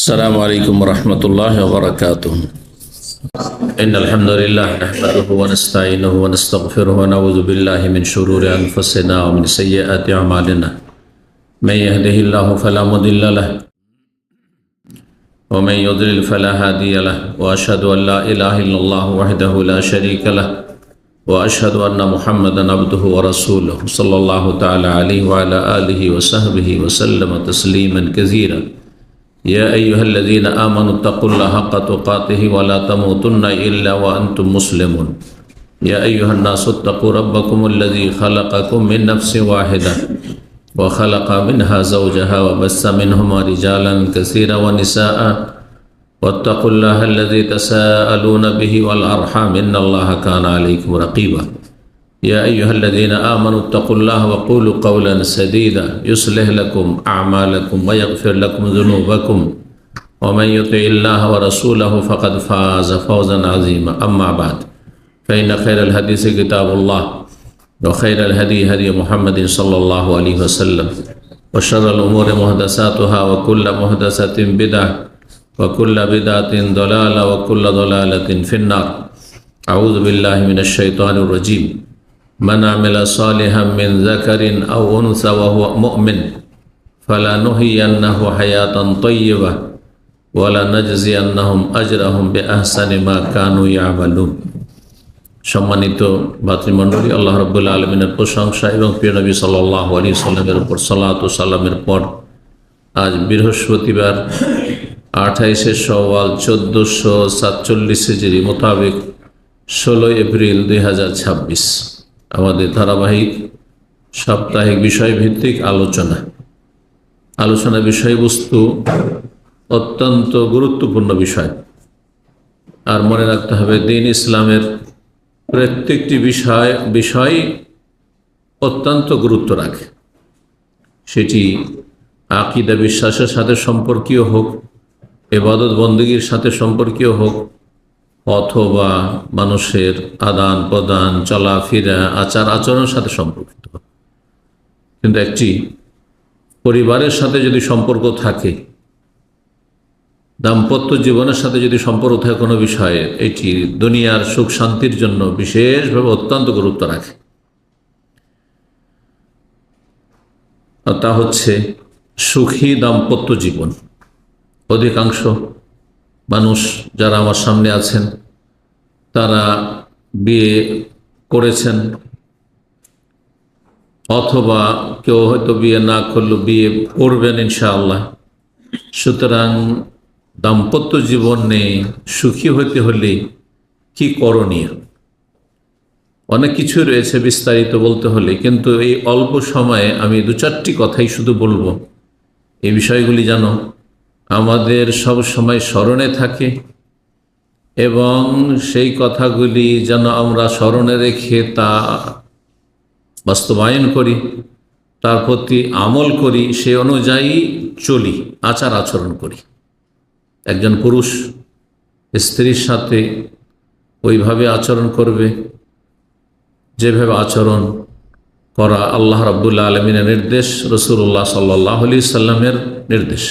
السلام عليكم ورحمة الله وبركاته. إن الحمد لله نحمده ونستعينه ونستغفره ونعوذ بالله من شرور أنفسنا ومن سيئات أعمالنا. من يهده الله فلا مضل له ومن يضلل فلا هادي له وأشهد أن لا إله إلا الله وحده لا شريك له وأشهد أن محمدا عبده ورسوله صلى الله تعالى عليه وعلى آله وصحبه وسلم تسليما كثيرا. يا أيها الذين آمنوا اتقوا الله حق تقاته ولا تموتن إلا وأنتم مسلمون. يا أيها الناس اتقوا ربكم الذي خلقكم من نفس واحدة وخلق منها زوجها وبث منهما رجالا كثيرا ونساء واتقوا الله الذي تساءلون به والأرحام إن الله كان عليكم رقيبا. يا أيها الذين آمنوا اتقوا الله وقولوا قولا سديدا يصلح لكم أعمالكم ويغفر لكم ذنوبكم ومن يطع الله ورسوله فقد فاز فوزا عظيما. أما بعد فإن خير الحديث كتاب الله وخير الهدي هدي محمد صلى الله عليه وسلم وشر الأمور محدثاتها وكل محدثة بدعة وكل بدعة ضلالة وكل ضلالة في النار. أعوذ بالله من الشيطان الرجيم. من عمل صالحا من ذكر أو أنثى وهو مؤمن فلنحيينه حياة طيبة ولنجزينهم أجرهم بأحسن ما كانوا يعملون. সম্মানিত ভাতৃমণ্ডলী, আল্লাহ রাব্বুল আলামিনের প্রশংসা এবং প্রিয় নবী সাল্লাল্লাহু আলাইহি সাল্লামের উপর সালাত ও সালামের পর আজ বৃহস্পতিবার 28শে শাওয়াল 1447 হিজরি মোতাবেক 16 এপ্রিল 2026 আমাদের ধারাবাহিক সাপ্তাহিক বিষয়ভিত্তিক আলোচনা বিষয়বস্তু অত্যন্ত গুরুত্বপূর্ণ বিষয়। আর মনে রাখতে হবে, দ্বীন ইসলামের প্রত্যেকটি বিষয় অত্যন্ত গুরুত্ব রাখে। সেটি আকীদা বিশ্বাসের সাথে সম্পর্কীয় হোক, ইবাদত বন্দেগীর সাথে সম্পর্কীয় হোক, অথবা মানুষের আদান প্রদান চলাফেরা আচার আচরণের সাথে সম্পর্কিত হোক। কিন্তু একটি পরিবারের সাথে যদি সম্পর্ক থাকে, দাম্পত্য জীবনের সাথে যদি সম্পর্ক থাকে কোনো বিষয়ে, এটি দুনিয়ার সুখ শান্তির জন্য বিশেষভাবে অত্যন্ত গুরুত্ব রাখে। আর তা হচ্ছে সুখী দাম্পত্য জীবন। অধিকাংশ মানুষ যারা আমার সামনে আছেন তারা বিয়ে করেছেন, অথবা কেউ হয়তো বিয়ে না করলেও বিয়ে করবেন ইনশাআল্লাহ। সুতরাং দাম্পত্য জীবনে সুখী হতে হলে কি করণীয়? অনেক কিছু রয়েছে বিস্তারিত বলতে হলে, কিন্তু এই অল্প সময়ে আমি দু চারটি কথাই শুধু বলবো। এই বিষয়গুলি যেন আমাদের সব সময় স্মরণে থাকে এবং সেই কথাগুলি যেন আমরা স্মরণে রেখে তা বাস্তবায়ন করি, তার প্রতি আমল করি, সে অনুযায়ী চলি, আচার আচরণ করি। একজন পুরুষ স্ত্রীর সাথে ওইভাবে আচরণ করবে যেভাবে আচরণ করা আল্লাহ রাব্বুল আলামিনের নির্দেশ, রাসূলুল্লাহ সাল্লাল্লাহু আলাইহি সাল্লামের নির্দেশ।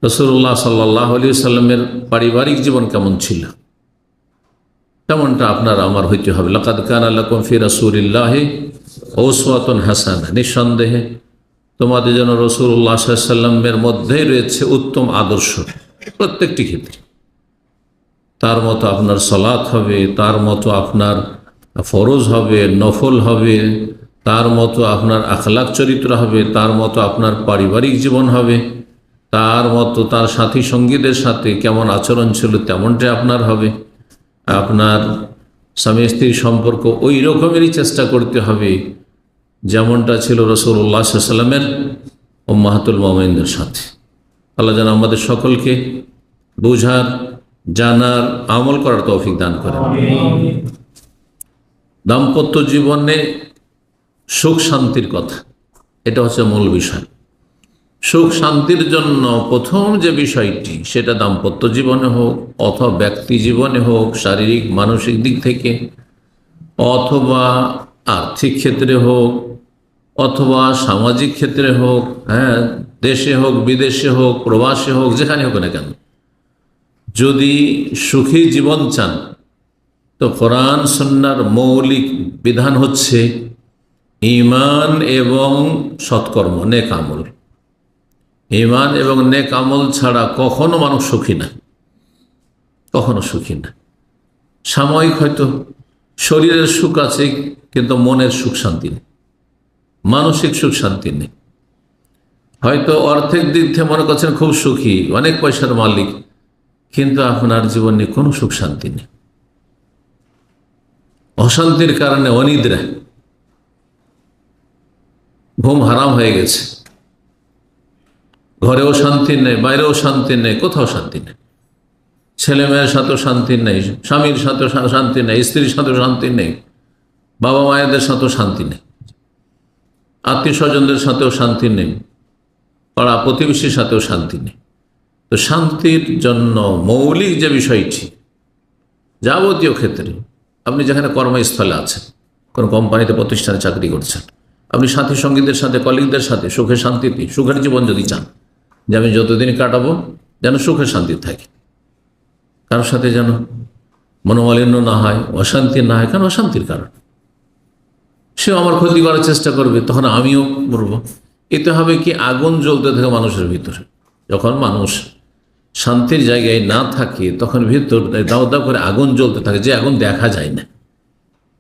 রাসূলুল্লাহ সাল্লাল্লাহু আলাইহি সাল্লামের পারিবারিক জীবন কেমন ছিল তেমনটা আপনার আমার হইতে হবে। লাকাদ কানা লাকুম ফি রাসূলিল্লাহি উসওয়াতুন হাসানাহ, নিঃসন্দেহে তোমাদের জন্য রাসূলুল্লাহ সাল্লাল্লাহু আলাইহি সাল্লামের মধ্যেই রয়েছে উত্তম আদর্শ প্রত্যেকটি ক্ষেত্রে। তার মতো আপনার সালাত হবে, তার মতো আপনার ফরজ হবে, নফল হবে, তার মতো আপনার আখলাক চরিত্র হবে, তার মতো আপনার পারিবারিক জীবন হবে, তার মতো তার সাথী সঙ্গীদের সাথে কেমন আচরণ ছিল তেমনটাই আপনার হবে। আপনার স্বামী স্ত্রীর সম্পর্ক ওই রকমেরই চেষ্টা করতে হবে যেমনটা ছিল রাসূলুল্লাহ সাল্লাল্লাহু আলাইহি ওয়াসাল্লামের উম্মাহাতুল মুমিনদের সাথে। আল্লাহ যেন আমাদের সকলকে বুঝার, জানার, আমল করার তৌফিক দান করেন। দাম্পত্য জীবনে সুখ শান্তির কথা, এটা হচ্ছে মূল বিষয়। সুখ শান্তির জন্য প্রথম যে বিষয়টি, সেটা দাম্পত্য জীবনে হোক অথবা ব্যক্তি জীবনে হোক, শারীরিক মানসিক দিক থেকে, অথবা আর্থিক ক্ষেত্রে হোক, অথবা সামাজিক ক্ষেত্রে হোক, দেশে হোক, বিদেশে হোক, প্রবাসে হোক, যেখানে হোক না কেন, যদি সুখী জীবন চান তো কোরআন সুন্নাহর মৌলিক বিধান হচ্ছে ঈমান এবং সৎকর্ম, নেক আমল। ঈমান এবং নেক আমল ছাড়া কখনো মানুষ সুখী না, কখনো সুখী না। সাময়িক হয়তো শরীরের সুখ আছে, কিন্তু মনের সুখ শান্তি নেই, মানসিক সুখ শান্তি নেই। হয়তো অর্থের দিক থেকে মনে করছেন খুব সুখী, অনেক পয়সার মালিক, কিন্তু আপনার জীবনে কোনো সুখ শান্তি নেই। অশান্তির কারণে অনিদ্রা, ঘুম হারাম হয়ে গেছে, ঘরেও শান্তি নেই, বাইরেও শান্তি নেই, কোথাও শান্তি নেই। ছেলে মেয়ের সাথেও শান্তি নেই, স্বামীর সাথেও শান্তি নেই, স্ত্রীর সাথেও শান্তি নেই, বাবা মায়েদের সাথেও শান্তি নেই, আত্মীয় স্বজনদের সাথেও শান্তি নেই, পাড়া প্রতিবেশীর সাথেও শান্তি নেই। তো শান্তির জন্য মৌলিক যে বিষয়টি, যাবতীয় ক্ষেত্রে, আপনি যেখানে কর্মস্থলে আছেন, কোনো কোম্পানিতে, প্রতিষ্ঠানে চাকরি করছেন, আপনি সাথী সঙ্গীদের সাথে, কলিগদের সাথে সুখে শান্তিতে, সুখের জীবন যদি চান, যে আমি যতদিন কাটাবো যেন সুখে শান্তি থাকে, কারোর সাথে যেন মনোমালিন্য না হয়, অশান্তি না হয়। কারণ অশান্তির কারণ সেও আমার ক্ষতি করার চেষ্টা করবে, তখন আমিও করবো। এতে হবে কি, আগুন জ্বলতে থাকে মানুষের ভিতরে। যখন মানুষ শান্তির জায়গায় না থাকে, তখন ভিতর দাও দাও করে আগুন জ্বলতে থাকে, যে আগুন দেখা যায় না,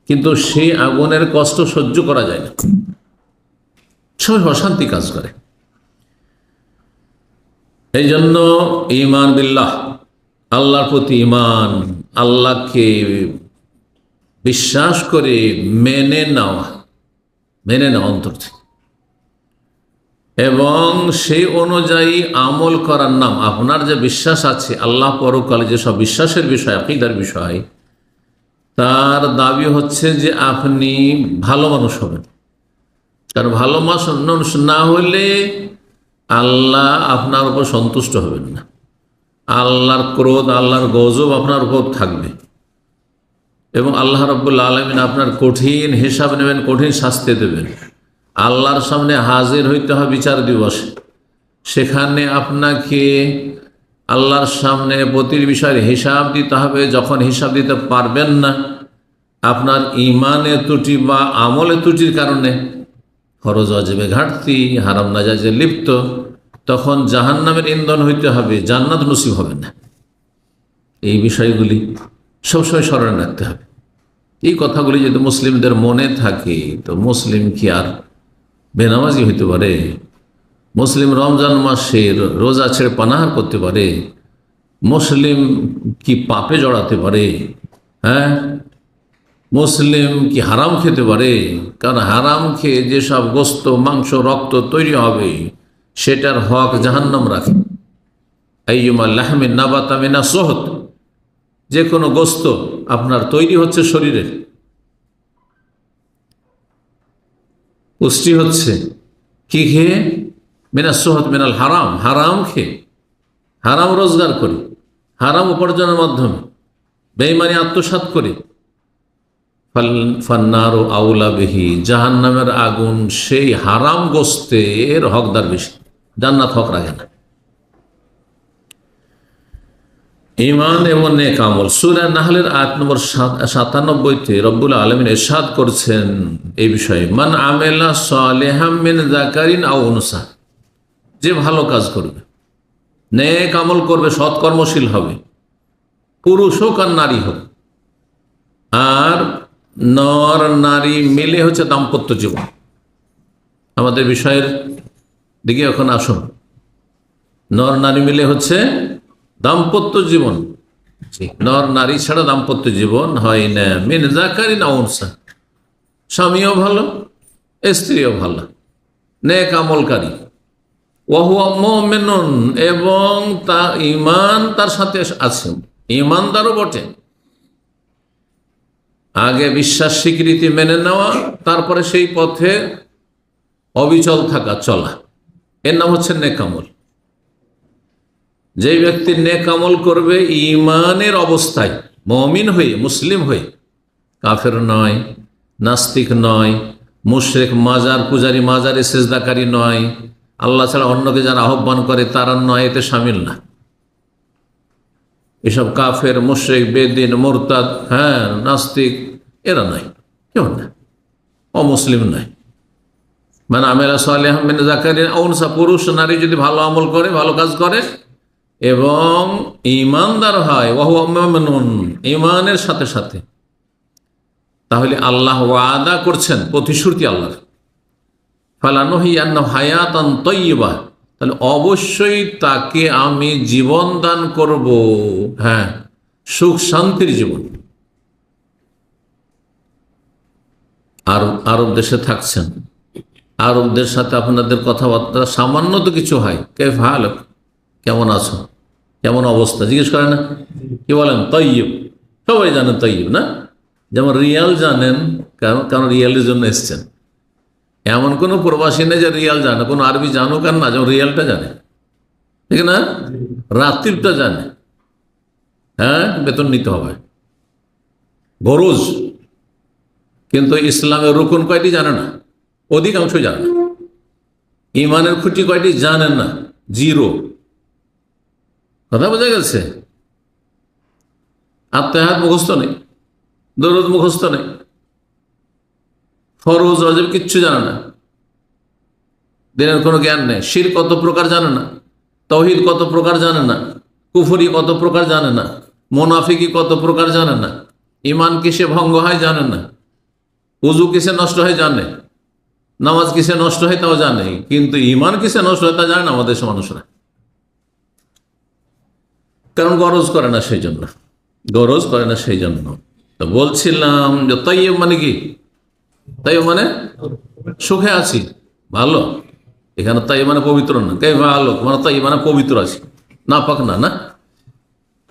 কিন্তু সেই আগুনের কষ্ট সহ্য করা যায় না, সবাই অশান্তি কাজ করে। এই জন্য ঈমান বিল্লাহ, আল্লাহর প্রতি ঈমান, আল্লাহকে বিশ্বাস করে মেনে নেওয়া অন্তর থেকে, এবং সেই অনুযায়ী আমল করার নাম। আপনার যে বিশ্বাস আছে আল্লাহ পরকালে, যেসব বিশ্বাসের বিষয়, আকীদার বিষয়, তার দাবি হচ্ছে যে আপনি ভালো মানুষ হবেন। কারণ ভালো মানুষ না হলে আল্লাহ আপনার উপর সন্তুষ্ট হবেন না, আল্লাহর ক্রোধ, আল্লাহর গজব আপনার উপর থাকবে, এবং আল্লাহ রাব্বুল আলামিন আপনার কঠিন হিসাব নেবেন, কঠিন শাস্তি দেবেন। আল্লাহর সামনে হাজির হইতে হবে বিচার দিবসে, সেখানে আপনাকে আল্লাহর সামনে প্রতিটি বিষয়ের হিসাব দিতে হবে। যখন হিসাব দিতে পারবেন না, আপনার ঈমানে ত্রুটি বা আমলে ত্রুটির কারণে, ফরজ ওয়াজিবে ঘাটতি, হারাম নাজায়েজে লিপ্ত, তখন জাহান্নামের ইন্ধন হইতে হবে, জান্নাত নসিব হবে না। এই বিষয়গুলি সবসময় স্মরণে রাখতে হবে। এই কথাগুলি যদি মুসলিমদের মনে থাকে, তো মুসলিম কি আর বেনামাজি হইতে পারে? মুসলিম রমজান মাসে রোজা ছেড়ে পানাহার করতে পারে? মুসলিম কি পাপে জড়াতে পারে? হ্যাঁ, মুসলিম কি হারাম খেতে পারে? কারণ হারাম খেয়ে যেসব গোস্ত, মাংস, রক্ত তৈরি হবে, সেটার হক জাহান্নাম রাখে। আইয়ুমা লাহমিন নাবাতা মিনা সুহত, যে কোনো গোস্ত আপনার তৈরি হচ্ছে শরীরে, পুষ্টি হচ্ছে কি খেয়ে? মিনা সুহত মিনাল হারাম, হারাম খেয়ে, হারাম রোজগার করি, হারাম উপার্জনের মাধ্যমে বেঈমানি আত্মসাৎ করি। ফান্নারু আউলা বিহি, জাহান্নামের আগুন সেই হারাম গোস্তের হকদার বেশি, জান্নাত হক রাখে না। ঈমান এবং নেক আমল, সূরা নাহলের আয়াত নম্বর 97-তে রব্বুল আলামিন ইরশাদ করছেন এই বিষয়ে, মান আমিলা সালিহাম মিন যাকারিন আও উনসা, যে ভালো কাজ করবে, নেক আমল করবে, সৎকর্মশীল হবে, পুরুষ হোক আর নারী হোক। আর নর নারী মিলে হচ্ছে দাম্পত্য জীবন। আমাদের বিষয়ের দিকে এখন আসুন। নর নারী মিলে হচ্ছে দাম্পত্য জীবন। নর নারী ছাড়া দাম্পত্য জীবন হয় না। মিন যাকারিন আও উনসা, স্বামীও ভালো, স্ত্রীও ভালো, নেক আমলকারী, ওয়া হুয়া মুমিনুন, এবং তা ঈমান তার সাথে আছে, ঈমানদারও বটে। আগে বিশ্বাস স্বীকৃতি মেনে নেওয়া, তারপরে সেই পথে অবিচল থাকা, চলা, এর নাম হচ্ছে নেক আমল। যে ব্যক্তি নেক আমল করবে ঈমানের অবস্থায়, মুমিন হয়ে, মুসলিম হয়ে, কাফের নয়, নাস্তিক নয়, মুশরিক, মাজার পূজারী, মাজারে সেজদাকারী নয়, আল্লাহ ছাড়া অন্যকে যারা আহ্বান করে তারা নয়, এতে সামিল না। এসব কাফের, মুশরিক, বেদিন, মুরতাদ, নাস্তিক, এরা নয়, কেউ না, অমুসলিম নয়। মানে আমেলা সালেহাম মিন যাকারিন আও উনসা, পুরুষ নারী যদি ভালো আমল করে, ভালো কাজ করে এবং ঈমানদার হয়, ওয়া হুয়া মুমিনুন, ঈমানের সাথে সাথে, তাহলে আল্লাহ ওয়াদা করছেন, প্রতিশ্রুতি আল্লাহর, ফালানুহিয়ান্নাহু হায়াতান তাইয়্যিবা, তাহলে অবশ্যই তাকে আমি জীবন দান করব, সুখ শান্তির জীবন। আর আরব দেশে থাকছেন, আরবদের সাথে আপনাদের কথাবার্তা সামান্য তো কিছু হয়, কাইফা হালুক, কেমন আছো, কেমন অবস্থা জিজ্ঞেস করে না? কি বলেন? তাইয়্যিব, সবাই জানেন তাইয়্যিব না? যেমন রিয়াল জানেন, কারণ রিয়ালের জন্য এসছেন। এমন কোনো প্রবাসী নেই যে রিয়াল জানে, কোনো আরবি জানুক আর না, যেমন রিয়ালটা জানে, ঠিক না? রাত্রিটা জানে, বেতন নিতে হবে, গরজ। কিন্তু ইসলামের রুকুন কয়টি জানে না, অধিকাংশ জানে না। ইমানের খুঁটি কয়টি জানেন না, জিরো। কথা বোঝা গেছে? আত্মাহাত মুখস্থ নেই, দরুদ মুখস্থ নেই, ফরজ ওয়াজিব কিচ্ছু জানে না, দিনের কোনো জ্ঞান নেই, শিরক কত প্রকার জানে না, তাওহীদ কত প্রকার জানে না, কুফরি কত প্রকার জানে না, মুনাফিকি কত প্রকার জানে না, ইমান কিসে ভঙ্গ হয় জানে না, উজু কিসে নষ্ট হয় জানে, নামাজ কিসে নষ্ট হয় তাও জানে, কিন্তু ইমান কিসে নষ্ট হয় তা জানে না আমাদের দেশের মানুষরা। কারণ গরজ করে না, সেই জন্য গরজ করে না, সেই জন্য। তো বলছিলাম যে তাইয়্যিব মানে কি? তাইয়্যিব মানে সুখে আছি, ভালো। এখানে তাইয়্যিব মানে পবিত্র না, কাইফা হালুক মানে তাইয়্যিব মানে পবিত্র আছি, নাপাক না, না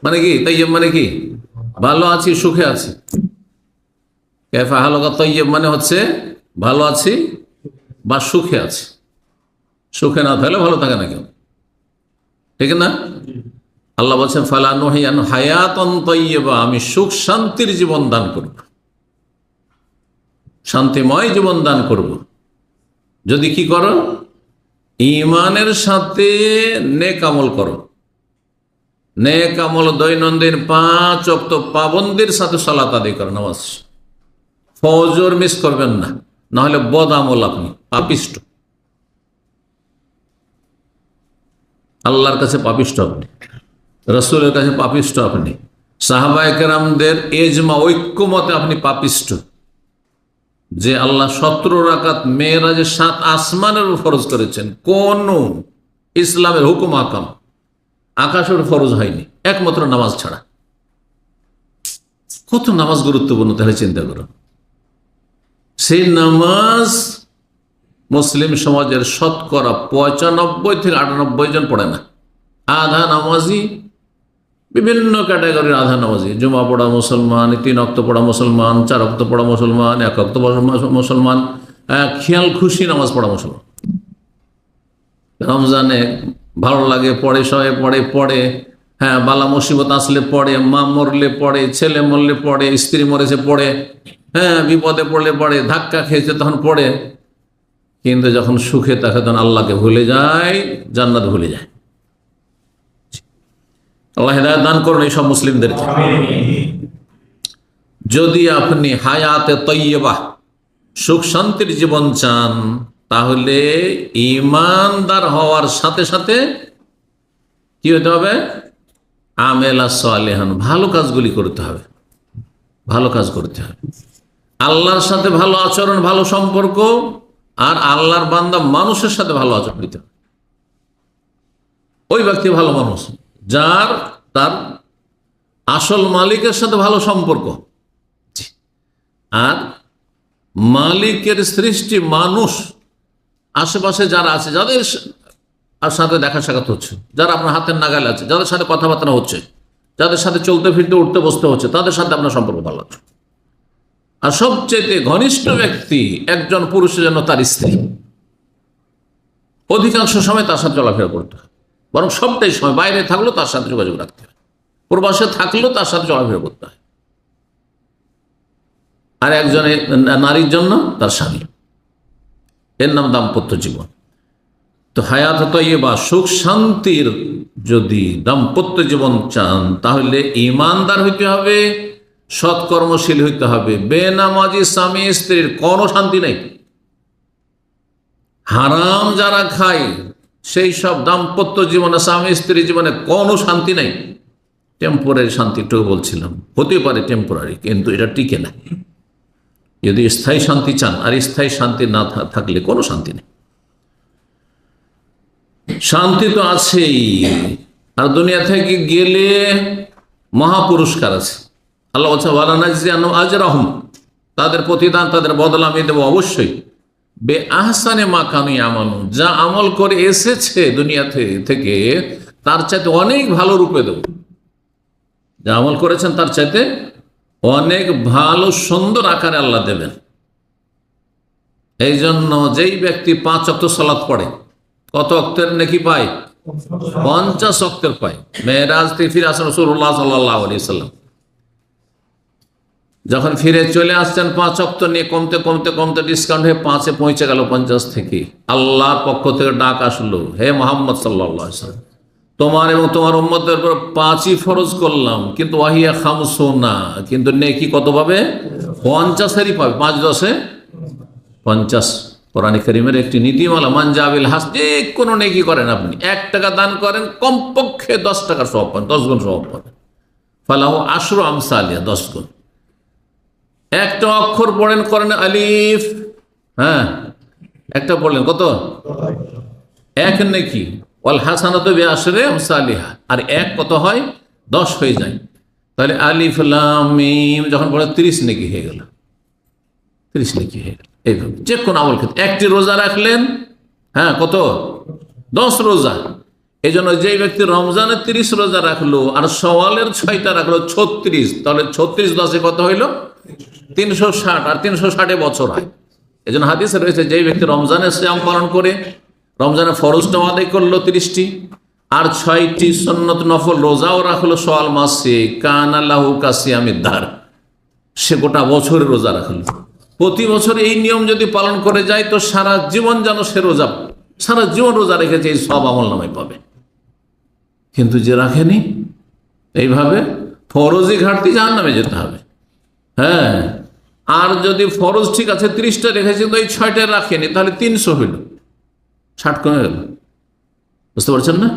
মানে কি? তাইয়্যিব মানে কি? ভালো আছি, সুখে আছি। কাইফা হালুক তাইয়্যিব মানে হচ্ছে ভালো আছি বা সুখে আছি। সুখে না থাকলে ভালো থাকে না কেউ, ঠিক না? আল্লাহ বলছেন ফালানুহিয়ান হায়াতান তাইয়্যিবা, আমি সুখ শান্তির জীবন দান করব, শান্তিময় জীবন দান করব। যদি কি করো? ঈমানের সাথে নেক আমল করো। নেক আমল দৈনন্দিন 5 ওয়াক্ত পাবন্দির সাথে সালাত আদায় করো, নামাজ, ফজর মিস করবেন না, না হলে বদ আমল, আপনি পাপিষ্ট, আল্লাহর কাছে পাপিষ্ট আপনি, রাসূলের কাছে পাপিষ্ট আপনি, সাহাবায়ে কেরামদের ইজমা ঐক্যমতে আপনি পাপিষ্ট। যে আল্লাহ 17 রাকাত মেরাজে 7 আসমানের ফরজ করেছেন, কোন ইসলামের হুকুম আকাম আকাশের ফরজ হয়নি, একমাত্র নামাজ ছাড়া। কত নামাজ গুরুত্বপূর্ণ, তাহলে চিন্তা করো। সেই নামাজ মুসলিম সমাজের শতকরা 95 থেকে 98 জন পড়ে না। আধা নামাজি, বিভিন্ন ক্যাটাগরির আধা নামাজি, জুমা পড়া মুসলমান, 3 ওয়াক্ত পড়া মুসলমান, 4 ওয়াক্ত পড়া মুসলমান, 1 ওয়াক্ত মুসলমান, খেয়াল খুশি নামাজ পড়া মুসলমান। রমজানে ভালো লাগে পড়ে, সবাই পড়ে, বালা মুসিবত আসলে পড়ে, মা মরলে পড়ে, ছেলে মরলে পড়ে, স্ত্রী মরেছে পড়ে, বিপদে পড়লে পড়ে, ধাক্কা খেয়েছে তখন পড়ে। কিন্তু যখন সুখে থাকে তখন আল্লাহকে ভুলে যায়, জান্নাত ভুলে যায়। আল্লাহ হিদায়াত দান করুন এইসব মুসলিমদেরকে। যদি আপনি হায়াতে তাইয়্যিবা, সুখ শান্তির জীবন চান, তাহলে ঈমানদার হওয়ার সাথে সাথে কি হতে হবে? আমেলা সালেহান, ভালো কাজগুলি করতে হবে, ভালো কাজ করতে হবে। আল্লাহর সাথে ভালো আচরণ, ভালো সম্পর্ক, আর আল্লাহর বান্দা মানুষের সাথে ভালো আচরণ দিতে হবে। ওই ব্যক্তি ভালো মানুষ যার তার আসল মালিকের সাথে ভালো সম্পর্ক, আর মালিকের সৃষ্টি মানুষ আশেপাশে যারা আছে, যাদের সাথে দেখা সাক্ষাৎ হচ্ছে, যারা আপনার হাতের নাগালে আছে, যাদের সাথে কথাবার্তা হচ্ছে, যাদের সাথে চলতে ফিরতে উঠতে বসতে হচ্ছে, তাদের সাথে আপনার সম্পর্ক ভালো আছে। আর সবচেয়ে ঘনিষ্ঠ ব্যক্তি একজন পুরুষের জন্য তার স্ত্রী, অধিকাংশ সময় তার সাথে চলাফেরা করতে হয়, বরং সবটাই সময় বাইরে থাকলেও তার সাথে যোগাযোগ রাখতে হয়, প্রবাসে থাকলেও তার সাথে চলাফেরা করতে হয়। আর একজনের নারীর জন্য তার স্বামী, এর নাম দাম্পত্য জীবন। তো হায়াত তৈয়বা, সুখ শান্তির যদি দাম্পত্য জীবন চান তাহলে ইমানদার হইতে হবে, সৎকর্মশীল হইতে হবে। বেনামাজি স্বামী স্ত্রীর কোনো শান্তি নেই। হারাম যারা খায় সেই সব দাম্পত্য জীবনে, স্বামী স্ত্রী জীবনে কোনো শান্তি নেই। টেম্পোরারি শান্তি একটু বলছিলাম, হতে পারে টেম্পোরারি, কিন্তু এটা টিকে না। যদি স্থায়ী শান্তি চান, আর স্থায়ী শান্তি না থাকলে কোনো শান্তি নেই। শান্তি তো আছেই, আর দুনিয়া থেকে গেলে মহাপুরস্কার আছে। আল্লাহ বলছে ওয়ালানাজিয়ান্নাহুম আজরাহুম, তাদের প্রতিদান, তাদের বদলা আমি দেবো অবশ্যই। বে আহসানে মা কানু ইয়ামালুন, যা আমল করে এসেছে দুনিয়া থেকে তার চাইতে অনেক ভালো রূপে দেব। যা আমল করেছেন তার চাইতে অনেক ভালো সুন্দর আকারে আল্লাহ দেবেন। এই জন্য যেই ব্যক্তি 5 ওয়াক্ত সালাত পড়ে, কত ওয়াক্তের নেকি পায়? 50 ওয়াক্তের পায়। মেরাজ থেকে ফিরে আসেন রাসূলুল্লাহ সাল্লাল্লাহু আলাইহি ওয়াসাল্লাম, যখন ফিরে চলে আসছেন 5 ওয়াক্ত নিয়ে কমতে কমতে কমতে ডিসকাউন্ট হয়ে 5-এ পৌঁছে গেল 50 থেকে। আল্লাহর পক্ষ থেকে ডাক আসলো, হে মুহাম্মদ সাল্লাল্লাহু আলাইহি ওয়াসাল্লাম, তোমার এবং তোমার উম্মতের উপর 5ই ফরজ করলাম, কিন্তু ওয়াহিয়া খামসুনা, কিন্তু নেকি কত পাবে? 50-এরই পাবে। 5-10-এ 50। কোরআন কারীমের একটি নীতিমালা, মান জাবিল হাস, যে কোনো নেকি করেন আপনি, 1 টাকা দান করেন, কমপক্ষে 10 টাকার সওয়াব পান, 10 গুণ সওয়াব পাবেন। ফালাহু আশরু আমসালিহা, 10 গুণ। একটা অক্ষর পড়েন, করেন আলিফ, হ্যাঁ, একটা পড়লেন, কত? 1 নেকি। ওয়াল হাসানাতু বিআশরি আমসালিহা, আর 1 কত হয়? 10 হয়ে যায়। তাহলে আলিফ লাম মিম যখন পড়ে 30 নেকি হয়ে গেল, 30 নেকি হয়ে গেল। এইভাবে যে কোনো আমল ক্ষেত্রে। 1টি রোজা রাখলেন, হ্যাঁ, কত? 10 রোজা। এই জন্য যেই ব্যক্তি রমজানে 30 রোজা রাখলো আর শাওয়ালের 6টা রাখলো, 36, তাহলে 36 10-এ কত হইল? 360, আর 360 বছর হয়। এই জন্য হাদিসে রয়েছে, যেই ব্যক্তি রমজানের সিয়াম পালন করে, রমজানের ফরজটাও আদায় করলো 30টি, আর 6টি সুন্নত নফল রোজাও রাখলো শাওয়াল মাসে, কানা লাহু কাসিয়ামিদ দার, সে গোটা বছরের রোজা রাখলো। প্রতি বছর এই নিয়ম যদি পালন করে যায় তো সারা জীবন যেন সে রোজা, সারা জীবন রোজা রেখেছে, এই সব আমল নামায় পাবে। কিন্তু যে রাখেনি, এইভাবে ফরজি ঘাটতি জাহান্নামে যেতে হবে। হ্যাঁ, আর যদি ফরজ ঠিক আছে 30টা রেখেছে, তো এই 6টা রাখেনি, তাহলে 300 হইল, 60 কমে গেল। বুঝতে পারছেন না?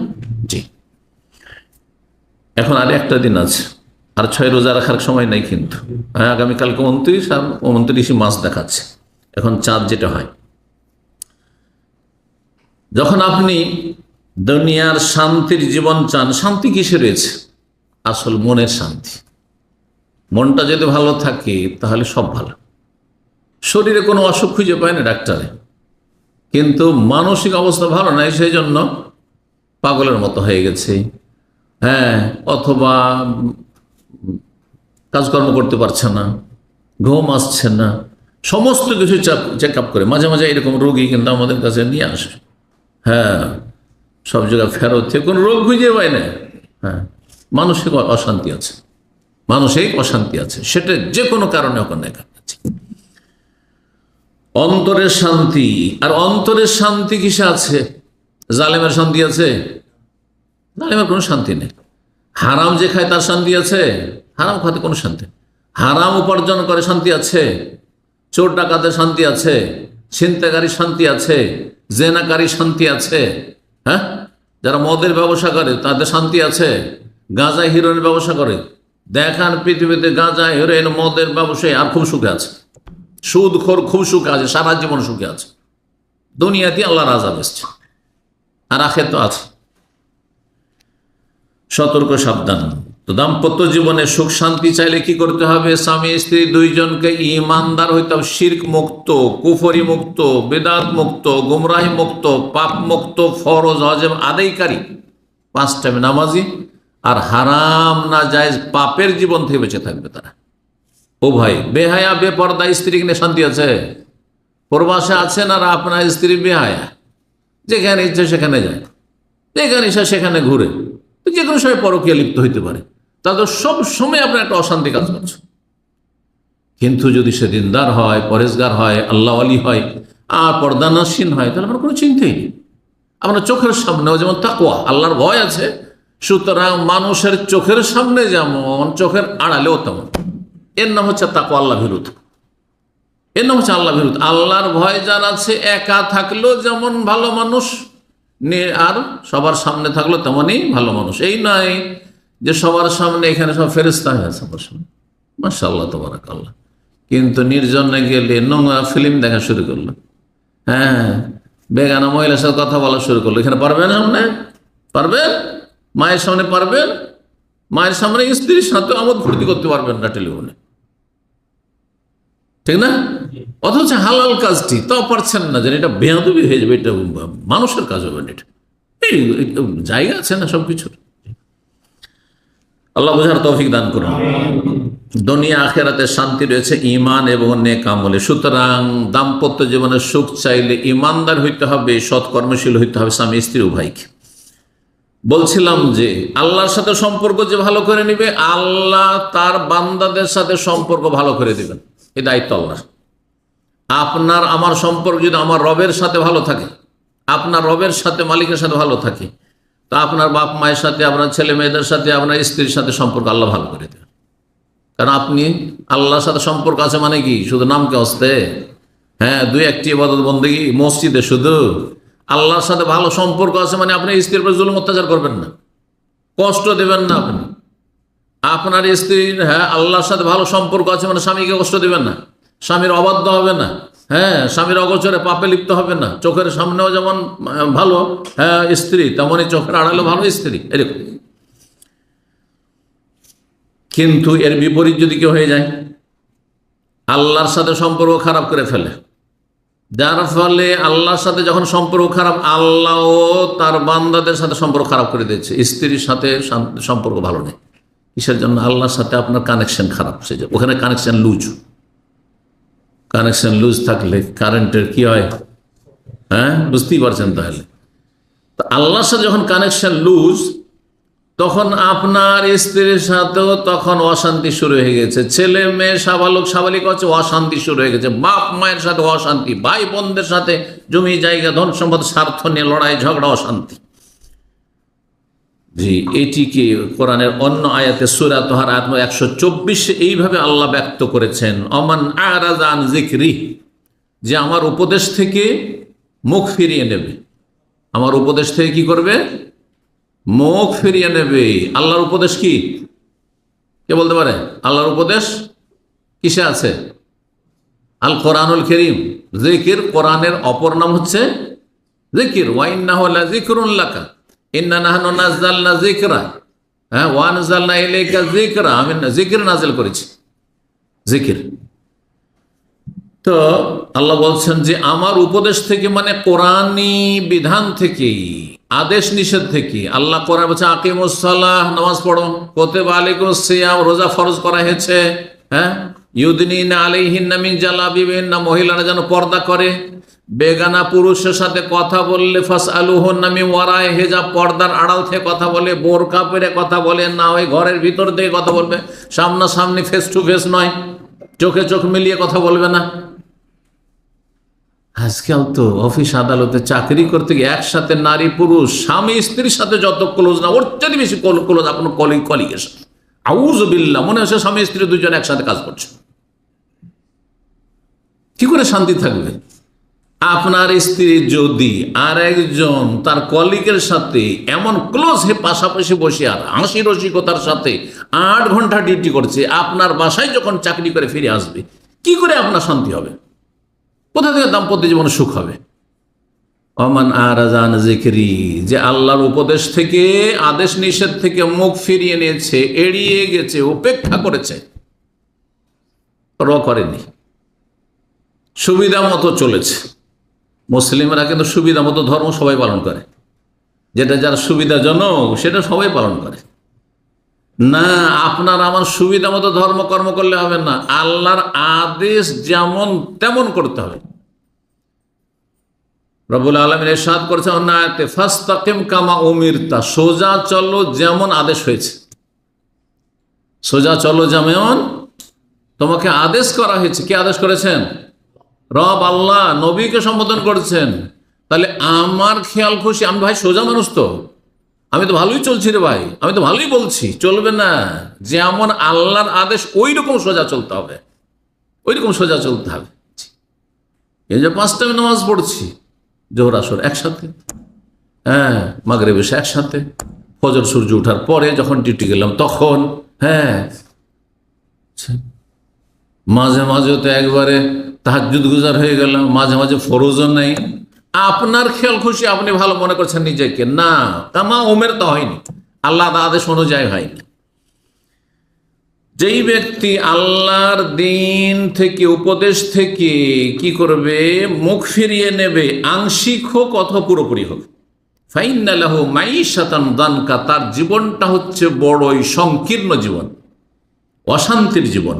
জি। এখন আর একটা দিন আছে, আর 6 রোজা রাখার সময় নাই কিন্তু। হ্যাঁ, আগামীকালকে 29, আর 29 মাস দেখাচ্ছে এখন চাঁদ যেটা হয়। যখন আপনি দুনিয়ার শান্তির জীবন চান, শান্তি কিসে রয়েছে? আসল মনের শান্তি। মনটা যদি ভালো থাকে তাহলে সব ভালো। শরীরে কোনো অসুখ খুঁজে পায় না ডাক্তারে, কিন্তু মানসিক অবস্থা ভালো নাই, সেই জন্য পাগলের মতো হয়ে গেছে। হ্যাঁ, অথবা কাজকর্ম করতে পারছে না, ঘুম আসছে না, সমস্ত কিছু চেক আপ করে। মাঝে মাঝে এরকম রোগী কিন্তু আমাদের কাছে নিয়ে আসে। হ্যাঁ, সব জায়গায় ফেরত থেকে কোনো রোগ খুঁজে পায় না। হ্যাঁ, মানসিক অশান্তি আছে, মানসিক অশান্তি আছে, সেটা যে কোনো কারণে ওখানে আছে। অন্তরের শান্তি, আর অন্তরের শান্তি কিসে আছে? জালেমের শান্তি আছে? জালেমের কোনো শান্তি নেই। হারাম যে খায় তার শান্তি আছে? হারাম খাতে কোনো শান্তি। হারাম উপার্জন করে শান্তি আছে? চোর ডাকাতের শান্তি আছে? ছিনতাইকারীর শান্তি আছে? জেনাকারীর শান্তি আছে? হ্যাঁ, যারা মদের ব্যবসা করে তাদের শান্তি আছে? গাঁজা হিরোইনের ব্যবসা করে, দেখান পৃথিবীতে গাঁজা হিরোইন মদের ব্যবসায়ী আর খুব সুখে আছে, সুদখোর খুব সুখে আছে, সারা জীবন সুখে আছে। দুনিয়াতে আল্লাহর আযাব এসছে, আর আখিরাতে আছে। সতর্ক, সাবধান। তো দাম্পত্য জীবনে সুখ শান্তি চাইলে কি করতে হবে? স্বামী স্ত্রী দুইজনকে ইমানদার হইতে হবে, শিরক মুক্ত, কুফরি মুক্ত, বেদাত মুক্ত, গুমরাহি মুক্ত, পাপ মুক্ত, ফরজ ওয়াজিব আদায়কারী, 5 টাইম নামাজি, আর হারাম না জায়েজ পাপের জীবন থেকে বেঁচে থাকবে তারা। ও ভাই, বেহায়া বেপর্দা স্ত্রী কিনে শান্তি আছে? প্রবাসে আছেন আর আপনার স্ত্রী বেহায়া, যেখানে ইচ্ছে সেখানে যায়, যেখানে ইচ্ছা সেখানে ঘুরে, যে কোনো সময় পরকীয়া লিপ্ত হইতে পারে, তাদের সব সময় আপনার একটা অশান্তি কাজ করছে। কিন্তু যদি সে দিনদার হয়, পরেজগার হয়, আল্লাহ আলী হয়, আর পর্দানাসীন হয়, তাহলে আপনার কোনো চিন্তাই নেই। আপনার চোখের সামনেও যেমন তাকওয়া, আল্লাহর ভয় আছে, সুতরাং মানুষের চোখের সামনে যেমন চোখের আড়ালেও তেমন। এর নাম হচ্ছে তাকওয়া, আল্লাহ ভীরুত। এর নাম হচ্ছে আল্লাহ ভীরুত। আল্লাহর ভয় যার আছে, একা থাকলেও যেমন ভালো মানুষ, আর সবার সামনে থাকলো তেমনই ভালো মানুষ। এই নয় যে সবার সামনে এখানে সব ফেরেশতা হয়ে আছে আমার সামনে, মাশাআল্লাহ তাবারাকাল্লাহ, কিন্তু নির্জনে গেলে নোংরা ফিল্ম দেখা শুরু করলো, হ্যাঁ, বেগানা মহিলার সাথে কথা বলা শুরু করলো। এখানে পারবেন? সামনে পারবেন? মায়ের সামনে পারবেন? মায়ের সামনে স্ত্রীর সাথে আমোদ ফুর্তি করতে পারবেন না টেলিফোনে, ঠিক না? অথচ হালাল কাজটি তাও পারছেন না, যেন এটা বেয়াদবি হয়ে যাবে, এটা মানুষের কাজ হবে না। এটা এই জায়গা আছে না সবকিছুর। আল্লাহ বোঝার তৌফিক দান করুন। দুনিয়া আখেরাতে শান্তি রয়েছে ঈমান এবং নেক আমলে। সুতরাং দাম্পত্য জীবনের সুখ চাইলে ঈমানদার হইতে হবে, সৎকর্মশীল হইতে হবে স্বামী স্ত্রী উভয়কে। বলছিলাম যে আল্লাহর সাথে সম্পর্ক যে ভালো করে নিবে, আল্লাহ তার বান্দাদের সাথে সম্পর্ক ভালো করে দিবেন, এই দায়িত্ব আল্লাহর। আপনার আমার সম্পর্ক যদি আমার রবের সাথে ভালো থাকে, আপনার রবের সাথে মালিকের সাথে ভালো থাকে, তা আপনার বাপ মায়ের সাথে, আপনার ছেলে মেয়েদের সাথে, আপনার স্ত্রীর সাথে সম্পর্ক আল্লাহ ভালো করে দেবেন। কারণ আপনি আল্লাহর সাথে সম্পর্ক আছে মানে কি শুধু নামকে হস্তে, হ্যাঁ, দুই একটি ইবাদত বন্দেগী মসজিদে শুধু। আল্লাহর সাথে ভালো সম্পর্ক আছে মানে আপনি স্ত্রীর উপর জুলুম অত্যাচার করবেন না, কষ্ট দেবেন না। আপনি আপনার স্ত্রীর, হ্যাঁ, আল্লাহর সাথে ভালো সম্পর্ক আছে মানে স্বামীকে কষ্ট দেবেন না, স্বামীর অবাধ্য হবে না, হ্যাঁ, স্বামীর অগোচরে পাপে লিপ্ত হবে না। চোখের সামনেও যেমন ভালো, হ্যাঁ, স্ত্রী, তেমনই চোখের আড়ালেও ভালো স্ত্রী, এরকম। কিন্তু এর বিপরীত যদি কেউ হয়ে যায়, আল্লাহর সাথে সম্পর্ক খারাপ করে ফেলে, যার ফলে আল্লাহর সাথে যখন সম্পর্ক খারাপ, আল্লাহও তার বান্দাদের সাথে সম্পর্ক খারাপ করে দিয়েছে। স্ত্রীর সাথে সম্পর্ক ভালো নেই, কিসের জন্য? আল্লাহর সাথে আপনার কানেকশন খারাপ, সেই জন্য ওখানে কানেকশন লুজ। কানেকশন লুজ থাকলে কারেন্টের কি হয়, হ্যাঁ, বুঝতেই পারছেন। তাহলে তো আল্লাহর সাথে যখন কানেকশন লুজ, তখন আপনার স্ত্রীর সাথেও তখন অশান্তি শুরু হয়ে গেছে, ছেলে মেয়ে সাবালক সাবালিক হচ্ছে, অশান্তি শুরু হয়ে গেছে, বাপ মায়ের সাথে অশান্তি, ভাই বোনদের সাথে জমি জায়গা ধন সম্পদ স্বার্থ নিয়ে লড়াই ঝগড়া, অশান্তি। জি, এটিকে কোরআনের অন্য আয়াতে সূরা তাহার আয়াত 124 এইভাবে আল্লাহ ব্যক্ত করেছেন, অমান আরাযা আন যিকরি, যে আমার উপদেশ থেকে মুখ ফিরিয়ে নেবে। আমার উপদেশ থেকে কি করবে? মুখ ফিরিয়ে নেবে। আল্লাহর উপদেশ কি? কে বলতে পারে? আল্লাহর উপদেশ কিসে আছে? আল কোরআনুল কারীম। জিকির, কোরআনের অপর নাম হচ্ছে জিকির। ওয়া ইন্নাহু লাযিকরুন লাকা ইন্না নাহনু নাযালনা যিকরা, হ্যাঁ, ওয়া নাযালনা ইলাইকা যিকরা, আমি জিকির নাযিল করেছি, জিকির। তো আল্লাহ বলছেন যে আমার উপদেশ থেকে মানে কোরআনী বিধান থেকে, আদেশ নিষেধ থেকে। আল্লাহ কোরআন বলছে আকিমুস সালাহ, নামাজ পড়ো, কুতিবা আলাইকুমুস সিয়াম, রোজা ফরজ করা হয়েছে, হ্যাঁ, ইউদনিনা আলাইহিন্না মিন জালাবিবিহিন্না, মহিলারা যেন পর্দা করে। বেগানা পুরুষের সাথে কথা বললে ফাসআলুহুন্না মিন ওয়ারাই হিজাব, পর্দার আড়াল থেকে কথা বলে, বোরকা পরে কথা বলে, না ওই ঘরের ভিতর থেকে কথা বলবে, সামনাসামনি ফেস টু ফেস নয়, চোখে চোখ মিলিয়ে কথা বলবে না। আজকাল তো অফিস আদালতে চাকরি করতে গিয়ে একসাথে নারী পুরুষ, স্বামী স্ত্রীর সাথে যত ক্লোজ না, ওর চেয়ে বেশি ক্লোজ আপনার কলিগের সাথে। আউযুবিল্লাহ, মনে হচ্ছে স্বামী স্ত্রী দুজন একসাথে কাজ করছে। কি করে শান্তি থাকবে? আপনার স্ত্রী যদি আর একজন তার কলিগের সাথে এমন ক্লোজ হয়ে পাশাপাশি বসে আর হাসি রসিকতার সাথে 8 ঘন্টা ডিউটি করছে, আপনার বাসায় যখন চাকরি করে ফিরে আসবে, কি করে আপনার শান্তি হবে? কোথা থেকে দাম্পত্য জীবনে সুখ হবে? ওমান আরাযা আন যিকরি, যে আল্লাহর উপদেশ থেকে, আদেশ নিষেধ থেকে মুখ ফিরিয়ে নিয়েছে, এড়িয়ে গেছে, উপেক্ষা করেছে, করেনি, সুবিধা মতো চলেছে। মুসলিমরা কিন্তু সুবিধা মতো ধর্ম সবাই পালন করে, যেটা যার সুবিধাজনক সেটা সবাই পালন করে না। আপনার আমার সুবিধা মতো ধর্মকর্ম করলে হবে না, আল্লাহর আদেশ যেমন তেমন করতে হবে। রব্বুল আলামিন ইরশাদ করেছেন অন্য আয়াতে, ফাস্তাকিম কামা উমিরতা, সোজা চলো যেমন আদেশ হয়েছে, সোজা চলো যেমন তোমাকে আদেশ করা হয়েছে। কে আদেশ করেছেন? রব আল্লাহ নবীকে সম্বোধন করছেন। তাহলে আমার খেয়াল খুশি, আমি ভাই সোজা মানুষ তো, আমি তো ভালোই চলছি রে ভাই, আমি তো ভালোই বলছি, চলবে না। যেমন আল্লাহর আদেশ ওই রকম সোজা চলতে হবে, ওই রকম সোজা চলতে হবে। এই যে 5 টাইম নামাজ পড়ছি, জোহর আসর একসাথে, হ্যাঁ, মাগরিব এশা একসাথে, ফজর সূর্য ওঠার পরে যখন ডিউটি গেলাম তখন, হ্যাঁ, মাঝে মাঝে তো একবারে তাহাজ্জুদ গুজার হয়ে গেলাম, মাঝে মাঝে ফরজও নেই। আপনার খেয়াল খুশি আপনি ভালো মনে করছেন নিজেকে, না, কামা ওমের তো হয়নি, আল্লাহ আদেশ অনুযায়ী হয়নি। যেই ব্যক্তি আল্লাহর দিন থেকে, উপদেশ থেকে কি করবে, মুখ ফিরিয়ে নেবে, আংশিক হোক অথবা পুরোপুরি হোক, ফাইন্না লাহু মাইশাতান দানকা, তার জীবনটা হচ্ছে বড়ই সংকীর্ণ জীবন, অশান্তির জীবন,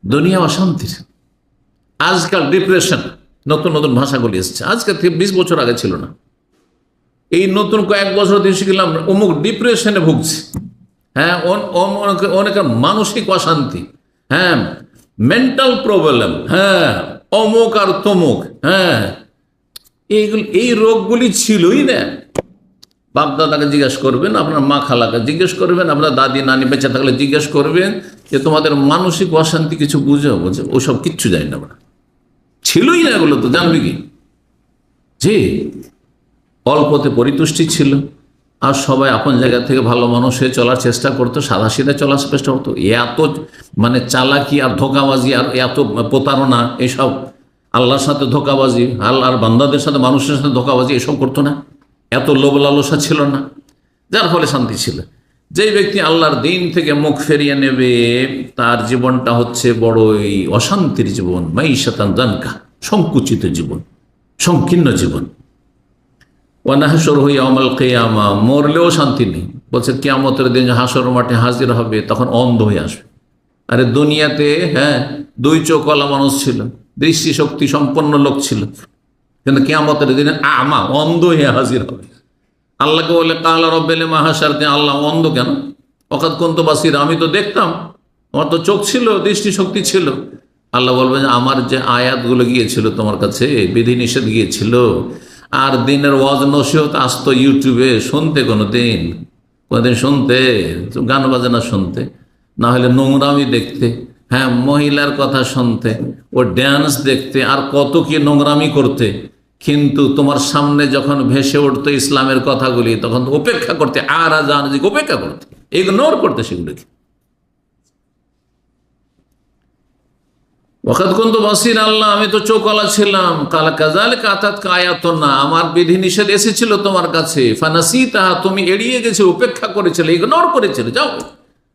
দুনিয়া অশান্তির। আজকাল ডিপ্রেশন, নতুন নতুন ভাষাগুলি এসছে, আজকে থেকে 20 বছর আগে ছিল না। এই নতুন কয়েক বছর দিয়ে শিখলাম অমুক ডিপ্রেশনে ভুগছে, হ্যাঁ, অনেকের মানসিক অশান্তি, হ্যাঁ, মেন্টাল প্রবলেম, হ্যাঁ, অমুক আর তমুক, হ্যাঁ, এই রোগগুলি ছিলই না। বাপ দাদাকে জিজ্ঞেস করবেন, আপনার মা খালাকে জিজ্ঞেস করবেন, আপনার দাদি নানি বেঁচে থাকলে জিজ্ঞেস করবেন যে তোমাদের মানসিক অশান্তি কিছু বুঝে ওসব কিচ্ছু যায় না, আমরা ছিলই না, এগুলো তো জানবি কি, যে অল্পতে পরিতুষ্টি ছিল, আর সবাই আপন জায়গা থেকে ভালো মানুষ হয়ে চলার চেষ্টা করতো, সাদা সিধা চলার চেষ্টা করতো। এত মানে চালাকি আর ধোঁকাবাজি আর এত প্রতারণা, এসব আল্লাহর সাথে ধোঁকাবাজি, আল্লাহর বান্দাদের সাথে মানুষের সাথে ধোঁকাবাজি এসব করতো না, এত লোভ লালসা ছিল না, যার ফলে শান্তি ছিল। যেই ব্যক্তি আল্লাহর দিন থেকে মুখ ফেরিয়ে নেবে তার জীবনটা হচ্ছে বড়ই অশান্তির জীবন, মাইশাতান দানকা, সংকুচিত জীবন, সংকীর্ণ জীবন। ওয়ানাহশুরহু ইয়াউমাল কিয়ামা, মরলেও শান্তি নেই। বলছে কিয়ামতের দিন হাসর মাঠে হাজির হবে, তখন অন্ধ হয়ে আসবে। আরে দুনিয়াতে, হ্যাঁ, 2 চোখওয়ালা মানুষ ছিল, দৃষ্টিশক্তি সম্পন্ন লোক ছিল, কিন্তু কিয়ামতের দিনে আমা, অন্ধ হয়ে হাজির হবে। আল্লাহকে বলে কালা রব্বিল মাহাশারতে, আল্লাহ অন্ধ কেন? ওয়াকাদ কুনতু বাসীরা, আমি তো দেখতাম, আমার তো চোখ ছিল, দৃষ্টিশক্তি ছিল। আল্লাহ বলবেন আমার যে আয়াতগুলো গিয়েছিল তোমার কাছে, বিধিনিষেধ গিয়েছিল, আর দিনের ওয়াজ নসিহত আসতো ইউটিউবে শুনতে, কোনোদিন শুনতে, গান বাজনা শুনতে, না হলে নোংরামি দেখতে, হ্যাঁ, মহিলার কথা শুনতে, ও ড্যান্স দেখতে, আর কত কি নোংরামি করতে। কিন্তু তোমার সামনে যখন ভেসে উঠতো ইসলামের কথাগুলি, তখন উপেক্ষা করতে, আর উপেক্ষা করতে, ইগনোর করতে সেগুলিকে। ওয়াকাদ কুনতু বাসীর, আল্লাহ আমি তো চোখওয়ালা ছিলাম। কাল কাযালিকা আতাতকা আয়াতুনা, আমার বিধিনিষেধ এসেছিল তোমার কাছে, ফানাসিতাহা, তুমি এড়িয়ে গেছে, উপেক্ষা করেছিলে, ইগনোর করেছিলে। যাও,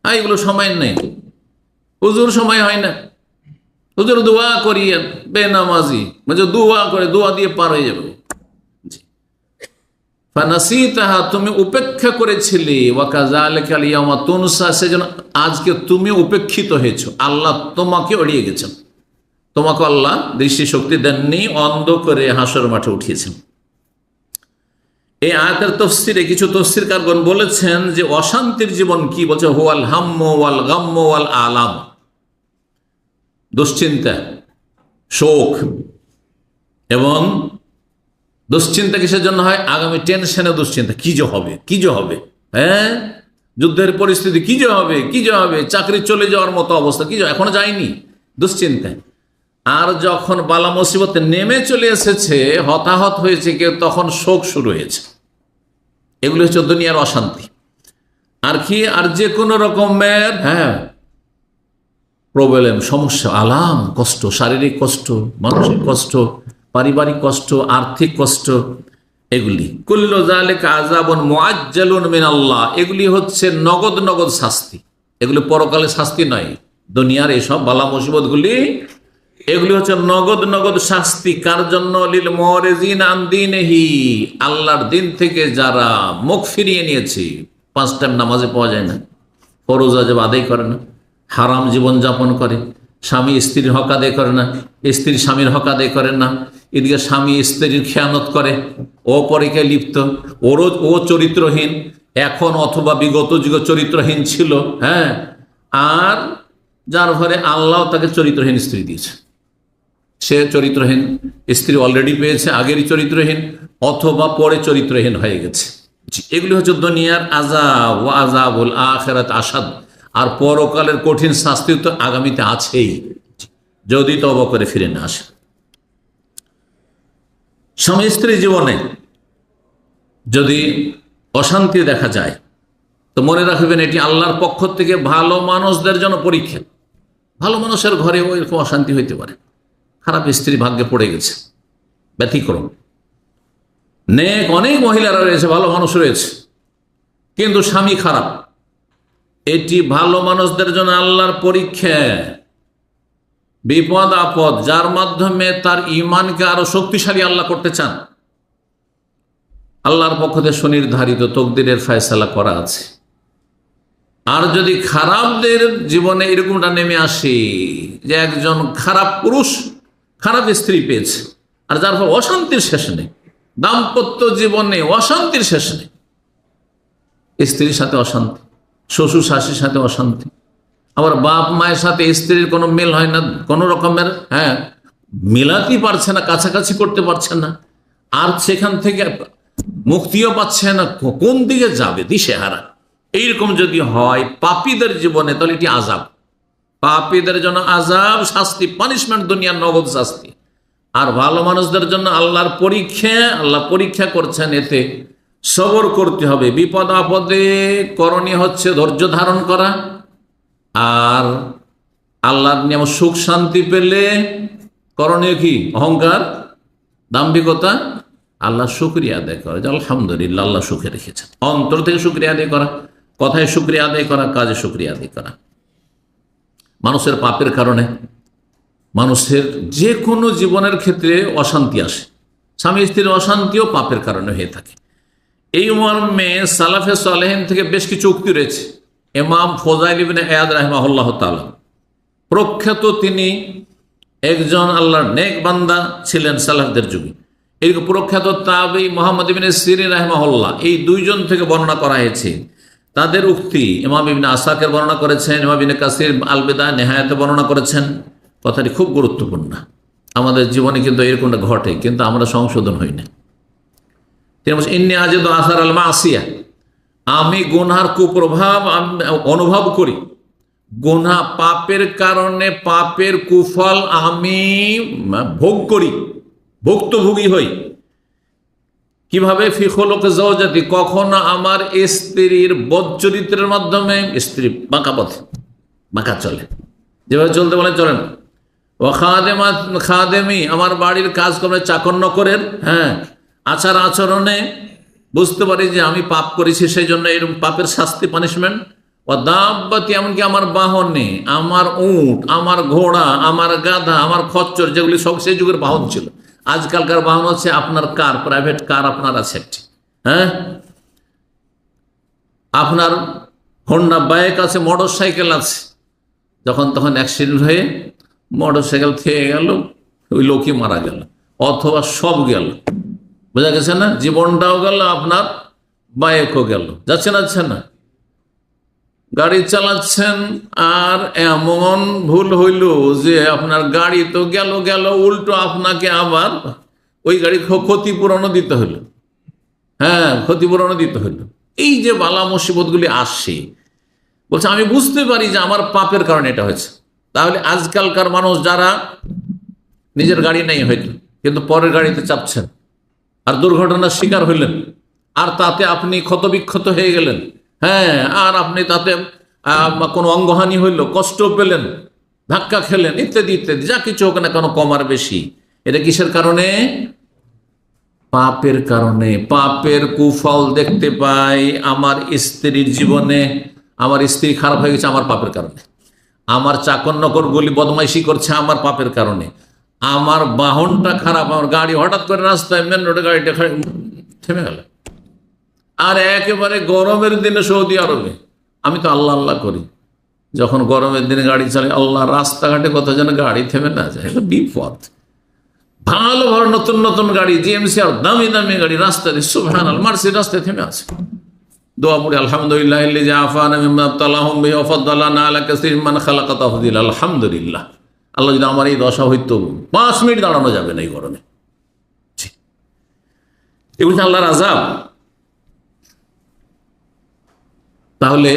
এগুলো সময় নেই, হুজুর সময় হয় না, হুজুর দোয়া করিয়ে, বেনামাজি মানে দোয়া করে, দোয়া দিয়ে পার হয়ে যাবে। ফানাসিতাহা, তুমি উপেক্ষা করেছিলে, ওয়া কাযালিকা আল ইয়াওমা তুনসা, সেজন্য আজকে তুমি উপেক্ষিত হয়েছো, আল্লাহ তোমাকে এড়িয়ে গেছেন, তোমাকে আল্লাহ দৃষ্টিশক্তি দেননি, অন্ধ করে হাসর মাঠে উঠিয়েছেন। এই আয়াতের তফসিরে কিছু তফসিরকারগণ বলেছেন যে অশান্তির জীবন কি, বলছে হুয়াল হাম্মু ওয়াল গাম্মু ওয়াল আলাম, দুশ্চিন্তা, শোক, এবং দুশ্চিন্তা কিসের জন্য হয়? আগামী টেনশনে দুশ্চিন্তা, কি যে হবে, কি যে হবে, হ্যাঁ, যুদ্ধের পরিস্থিতি, কি যে হবে, কি যে হবে, চাকরি চলে যাওয়ার মতো অবস্থা, কি যে এখনো যায়নি, দুশ্চিন্তায়। আর যখন বালা মুসিবত নেমে চলে এসেছে, হতাহত হয়েছে কেউ, তখন শোক শুরু হয়েছে। এগুলো হচ্ছে দুনিয়ার অশান্তি। আর কি, আর যে কোনো রকমের, হ্যাঁ, প্রবলেম, সমস্যা, আলাম, কষ্ট, শারীরিক কষ্ট, মানসিক কষ্ট, পারিবারিক কষ্ট, আর্থিক কষ্ট, এগুলি কুল্লু যালিকা আযাবুন মুআজ্জালুন মিনাল্লাহ, এগুলি হচ্ছে নগদ নগদ শাস্তি। এগুলি পরকালে শাস্তি নয়, দুনিয়ার এসব বালা মুসিবতগুলি, এগুলি হচ্ছে নগদ নগদ শাস্তি। কার জন্য? লিল মুরিজিন আন দীনিহি, আল্লাহর দিন থেকে যারা মুখ ফিরিয়ে নিয়েছে, 5 টাইম নামাজে পাওয়া যায় না, ফরজ ওয়াজিব আদায় করে না, হারাম জীবন যাপন করে, স্বামী স্ত্রীর হক আদায় করে না, স্ত্রী স্বামীর হক আদায় করে না, এদিকে স্বামী স্ত্রীর খেয়ানত করে, অপরিকে লিপ্ত, ও চরিত্রহীন, এখন অথবা বিগত যুগ চরিত্রহীন ছিল, হ্যাঁ, আর যার ফলে আল্লাহ তাকে চরিত্রহীন স্ত্রী দিয়েছে, সে চরিত্রহীন, স্ত্রী অলরেডি পেয়েছে, আগেরই চরিত্রহীন, অথবা পরে চরিত্রহীন হয়ে গেছে। এগুলি হচ্ছে দুনিয়ার আযাব, ওয়া আযাবুল আখিরাত আসাদ। আর পরকালের কঠিন শাস্তি তো আগামীতে আছেই, যদি তওবা করে ফিরে না আসে। স্বামী স্ত্রী জীবনে যদি অশান্তি দেখা যায়, তো মনে রাখবেন এটি আল্লাহর পক্ষ থেকে ভালো মানুষদের জন্য পরীক্ষা। ভালো মানুষের ঘরে এরকম অশান্তি হইতে পারে, খারাপ স্ত্রী ভাগ্যে পড়ে গেছে, ব্যতিক্রম। নেক অনেক মহিলারা রয়েছে, ভালো মানুষ রয়েছে, কিন্তু স্বামী খারাপ। এটি ভালো মানুষদের জন্য আল্লাহর পরীক্ষা, বিপদ আপদ, যার মাধ্যমে তার ঈমানকে আরো শক্তিশালী আল্লাহ করতে চান। আল্লাহর পক্ষ থেকে সুনির্ধারিত তকদিরের ফয়সালা করা আছে। আর যদি খারাপদের জীবনে এরকমটা নেমে আসে যে একজন খারাপ পুরুষ খারাপ স্ত্রী পেয়েছে, আর যার ফলে অশান্তির শেষ নেই, দাম্পত্য জীবনে অশান্তির শেষ নেই, স্ত্রীর সাথে অশান্তি, শ্বশুর শাশুড়ির সাথে অশান্তি, আবার বাপ মায়ের সাথে স্ত্রীর কোনো মিল হয় না, কোনো রকমের মিলাতেই পারছে না, কাছাকাছি করতে পারছে না, আর সেখান থেকে মুক্তিও পাচ্ছে না, কোন দিকে যাবে দিশেহারা। এইরকম যদি হয় পাপীদের জীবনে, তাহলে এটি আযাব, পাপীদের জন্য আযাব, শাস্তি, পানিশমেন্ট, দুনিয়ার নগদ শাস্তি। আর ভালো মানুষদের জন্য আল্লাহর পরীক্ষা, আল্লাহ পরীক্ষা করছেন, এতে সবর করতে হবে। বিপদ আপদে করণীয় হচ্ছে ধৈর্য ধারণ করা, আর আল্লাহর নিয়ম সুখ শান্তি পেলে করণীয় কি? অহংকার, দাম্ভিকতা, আল্লাহ শুকরিয়া আদায় করা, যে আলহামদুলিল্লাহ আল্লাহ সুখে রেখেছেন। অন্তর থেকে শুকরিয়া আদায় করা, কথায় শুকরিয়া আদায় করা, কাজে শুকরিয়া আদায় করা। মানুষের পাপের কারণে মানুষের যে কোনো জীবনের ক্ষেত্রে অশান্তি আসে, স্বামী স্ত্রীর অশান্তিও পাপের কারণে হয়ে থাকে। এই মর্মে সালাফে সালেহিন থেকে বেশ কিছু উক্তি রয়েছে। ইমাম ফজাইল ইবনে ইয়াদ রাহিমাহুল্লাহ তাআলা, প্রখ্যাত তিনি একজন আল্লাহর নেক বান্দা ছিলেন সালাফদের যুগে। এই প্রখ্যাত তাবী মুহাম্মদ ইবনে সিরিন রাহিমাহুল্লাহ, এই দুইজন থেকে বর্ণনা করা হয়েছে। তাদের উক্তি ইমাম ইবনে আসাকির বর্ণনা করেছেন, ইমাম ইবনে কাসির আল বিদায়া নিহায়াতে বর্ণনা করেছেন। কথাটি খুব গুরুত্বপূর্ণ। আমাদের জীবনে কিন্তু এরকমটা ঘটে, কিন্তু আমরা সংশোধন হই না। তিনি বলছেন, ইন্নী আজিদু আসার আল মাসিয়া, আমি গুনহার কুপ্রভাব অনুভব করি, গুনাহ পাপের কারণে পাপের কুফল আমি ভোগ করি, ভুক্তভোগী হই। কিভাবে? ফি খুলুকি যাওজাতি, কখনো আমার স্ত্রীর বদচরিত্রের মাধ্যমে, স্ত্রী বাঁকা পথে বাঁকা চলে, যেভাবে চলতে বলে চলে না। ও খাদেমি, আমার বাড়ির কাজকর্মে চাকর নকরের আচার আচরণে বুঝতে পারি যে আমি পাপ করেছি, সেই জন্য এরকম পাপের শাস্তি, পানিশমেন্ট। ও দাব্বাতি, এমনকি আমার বাহনে, আমার উট, আমার ঘোড়া, আমার গাধা, আমার খচ্চর, যেগুলি সব সেই যুগের বাহন ছিল। আজকালকার বাহন হচ্ছে আপনার কার, প্রাইভেট কার আপনার আছে একটি, আপনার হোন্ডা বাইক আছে, মোটর সাইকেল আছে। যখন তখন অ্যাক্সিডেন্ট হয়ে মোটর সাইকেল খেয়ে গেল, ওই লোকই মারা গেল, অথবা সব গেল, বোঝা গেছে না? জীবনটাও গেল, আপনার বাইকও গেল, যাচ্ছে না। গাড়ি চালাচ্ছেন আর এমন ভুল হইল যে আপনার গাড়ি তো গেল, উল্টো আপনাকে আবার ওই গাড়ি ক্ষতিপূরণও দিতে হইল। ক্ষতিপূরণও দিতে হইল। এই যে বালা মুসিবতগুলি আসছে, বলছে আমি বুঝতে পারি যে আমার পাপের কারণে এটা হয়েছে। তাহলে আজকালকার মানুষ যারা নিজের গাড়ি নেই হয়তো, কিন্তু পরের গাড়িতে চাপছেন, আর দুর্ঘটনার শিকার হইলেন, আর তাতে আপনি ক্ষতবিক্ষত হয়ে গেলেন, আর আপনি তাতে কোনো অঙ্গহানি হইল, কষ্ট পেলেন, ধাক্কা খেলেন, ইত্যাদি ইত্যাদি, যা কিছু হোক না কেন, কম আর বেশি, এটা কিসের কারণে? পাপের কারণে। পাপের কুফল দেখতে পাই আমার স্ত্রীর জীবনে। আমার স্ত্রী খারাপ হয়ে গেছে আমার পাপের কারণে, আমার চাকর নকরগুলি বদমাইশি করছে আমার পাপের কারণে, আমার বাহনটা খারাপ, আমার গাড়ি হঠাৎ করে রাস্তায় মেন রোডে গাড়িটা থেমে গেল। আর একেবারে গরমের দিনে সৌদি আরবে আমি তো আল্লাহ আল্লাহ করি, যখন গরমের দিনে গাড়ি চালাই, আল্লাহ, রাস্তাঘাটে কোথাও যেন গাড়ি থেমে না যায়, এটা বিপদ। ভালো ভালো নতুন নতুন গাড়ি, জিএমসি আর দামি দামি গাড়ি রাস্তায়, সুবহানাল্লাহ, মার্সিডিজ রাস্তায় থেমে আছে। দোয়া পড়ি, আলহামদুলিল্লাহ আল্লাযী আফানা মিম্মা ইবতালাহুম বিহি ওয়া ফাদ্দালানা আলা কাসীরিন মান খালাকা তাফদীলা। আলহামদুলিল্লাহ, আল্লাহ যদি আমার এই দশা হইতো 5 মিনিট দাঁড়ানো যাবে না এই গরমে। এগুলো আল্লাহর আযাব। তাহলে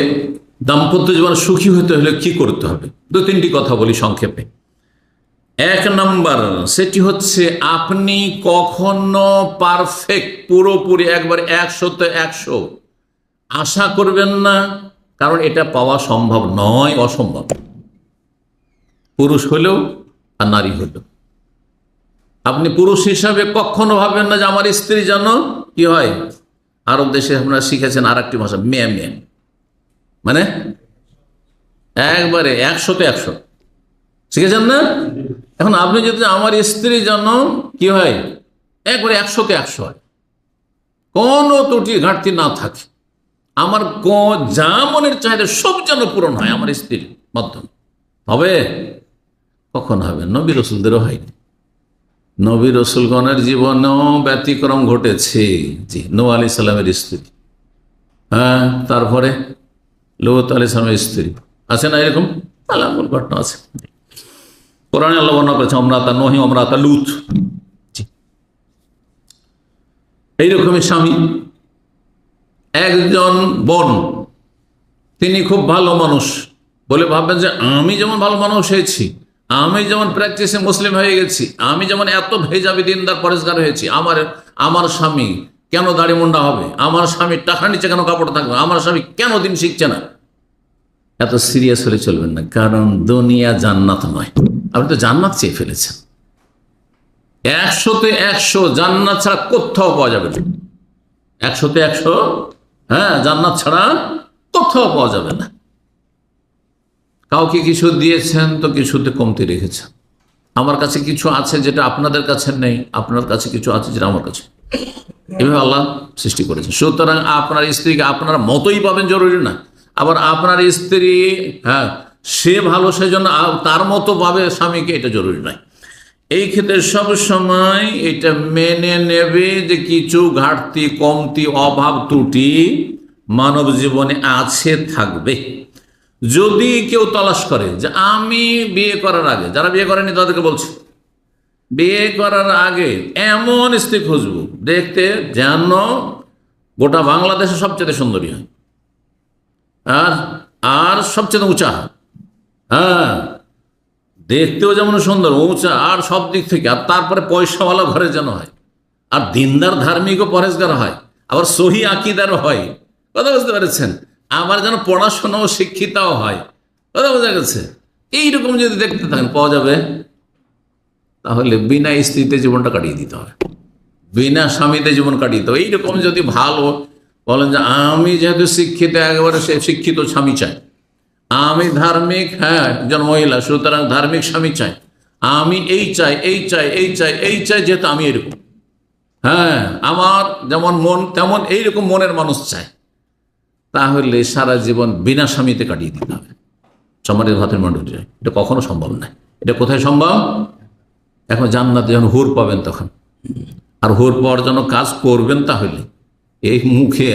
দাম্পত্য জীবন সুখী হতে হলে কি করতে হবে? 2-3টি কথা বলি সংক্ষেপে। 1 নম্বর, সেটি হচ্ছে আপনি কখনো পারফেক্ট, পুরোপুরি একবার 100-100 আশা করবেন না, কারণ এটা পাওয়া সম্ভব নয়, অসম্ভব। পুরুষ হলেও আর নারী হলেও আপনি পুরুষ হিসাবে কখনো ভাববেন না যে আমার স্ত্রী যেন কি হয়, আরব দেশে আপনারা শিখেছেন আর একটি ভাষা, মেয়ে মেয়ে, মানে একবারে 100-100 শিখেছেন না? এখন আপনি যদি আমার স্ত্রী যেন কি হয়, একবারে 100-100 হয়, কোনো ত্রুটি ঘাটতি না থাকে, আমার যা মনের চাহিদা সব যেন পূরণ হয় আমার স্ত্রীর মাধ্যমে, হবে? কখন হবে? নবী রসুলদেরও হয়নি। নবী রসুলগণের জীবনেও ব্যতিক্রম ঘটেছে। জি, নূহ আলাইহিস সালামের স্ত্রী, হ্যাঁ, তারপরে লূত আলাইহিস সালামের স্ত্রী, আছে না এরকম আলামুল ঘটনা আছে কোরআনে। আল্লাহ বর্ণনা করেছে অমরাতা নূহ অমরাতা লূত। এইরকমই স্বামী, একজন বোন, তিনি খুব ভালো মানুষ বলে ভাববেন যে আমি যেমন ভালো মানুষ হয়েছি, আমি যেমন প্র্যাকটিসে মুসলিম হয়ে গেছি, আমি যেমন এত ভেজাবি দিনদার পরেশগার হয়েছি, আমার স্বামী কেন দাড়ি মুন্ডা হবে, আমার স্বামী টাকা নিচে কেন কাপড় থাকবে, আমার স্বামী কেন দিন শিখছে না, এত সিরিয়াস হলে চলবেন না। কারণ দুনিয়া জান্নাত নয়। আপনি তো জান্নাত চেয়ে ফেলেছেন। 100-100 জান্নাত ছাড়া কোথাও পাওয়া যাবে না। 100-100, হ্যাঁ, জান্নাত ছাড়া কোথাও পাওয়া যাবে না। কাউকে কিছু দিয়েছেন তো কিছুতে কমতি রেখেছেন। আমার কাছে কিছু আছে যেটা আপনাদের কাছে নেই, আপনার কাছে কিছু আছে যেটা আমার কাছে, এভাবে আল্লাহ সৃষ্টি করেছেন। সুতরাং আপনার স্ত্রীকে আপনার মতোই পাবেন জরুরি না, আবার আপনার স্ত্রী, হ্যাঁ, সে ভালো সেজন্য তার মতো পাবে স্বামীকে, এটা জরুরি নয়। এই ক্ষেত্রে সব সময় এটা মেনে নেবে যে কিছু ঘাটতি, কমতি, অভাব, ত্রুটি মানব জীবনে আছে, থাকবে। যদি কেউ তলাশ করে যে আমি বিয়ে করার আগে, যারা বিয়ে করেনি তাদেরকে বলছি, বিয়ে করার আগে এমন স্ত্রী খুঁজবো দেখতে যেন গোটা বাংলাদেশে সবচেয়ে সুন্দরী হয়, আর সবচেয়ে উঁচা হয়, হ্যাঁ, দেখতেও যেমন সুন্দর, উঁচা, আর সব দিক থেকে, আর তারপরে পয়সাওয়ালা ঘরে যেন হয়, আর দিনদার, ধার্মিক ও পরেশগার হয়, আবার সহি আকিদারও হয়। কথা বুঝতে পেরেছেন? আবার যেন পড়াশোনাও শিক্ষিতাও হয়। কথা বোঝা গেছে? এইরকম যদি দেখতে থাকেন পাওয়া যাবে। তাহলে বিনা স্ত্রীতে জীবনটা কাটিয়ে দিতে হবে, বিনা স্বামীতে জীবন কাটিয়ে দিতে হবে। এইরকম যদি ভালো বলেন যে আমি যেহেতু শিক্ষিত, একেবারে সে শিক্ষিত স্বামী চাই, আমি ধার্মিক, হ্যাঁ, একজন মহিলা, সুতরাং ধার্মিক স্বামী চাই, আমি এই চাই, এই চাই, এই চাই, এই চাই, যেহেতু আমি এরকম, হ্যাঁ, আমার যেমন মন তেমন এইরকম মনের মানুষ চাই, তাহলে সারা জীবন বিনা স্বামীতে কাটিয়ে দিতে হবে। সম্মানিত ভাতের মণ্ডলী, এটা কখনো সম্ভব নয়। এটা কোথায় সম্ভব? এখন জান্নাতে যখন হুর পাবেন তখন, আর হুর পাওয়ার জন্য কাজ করবেন, তাহলে এই মুখে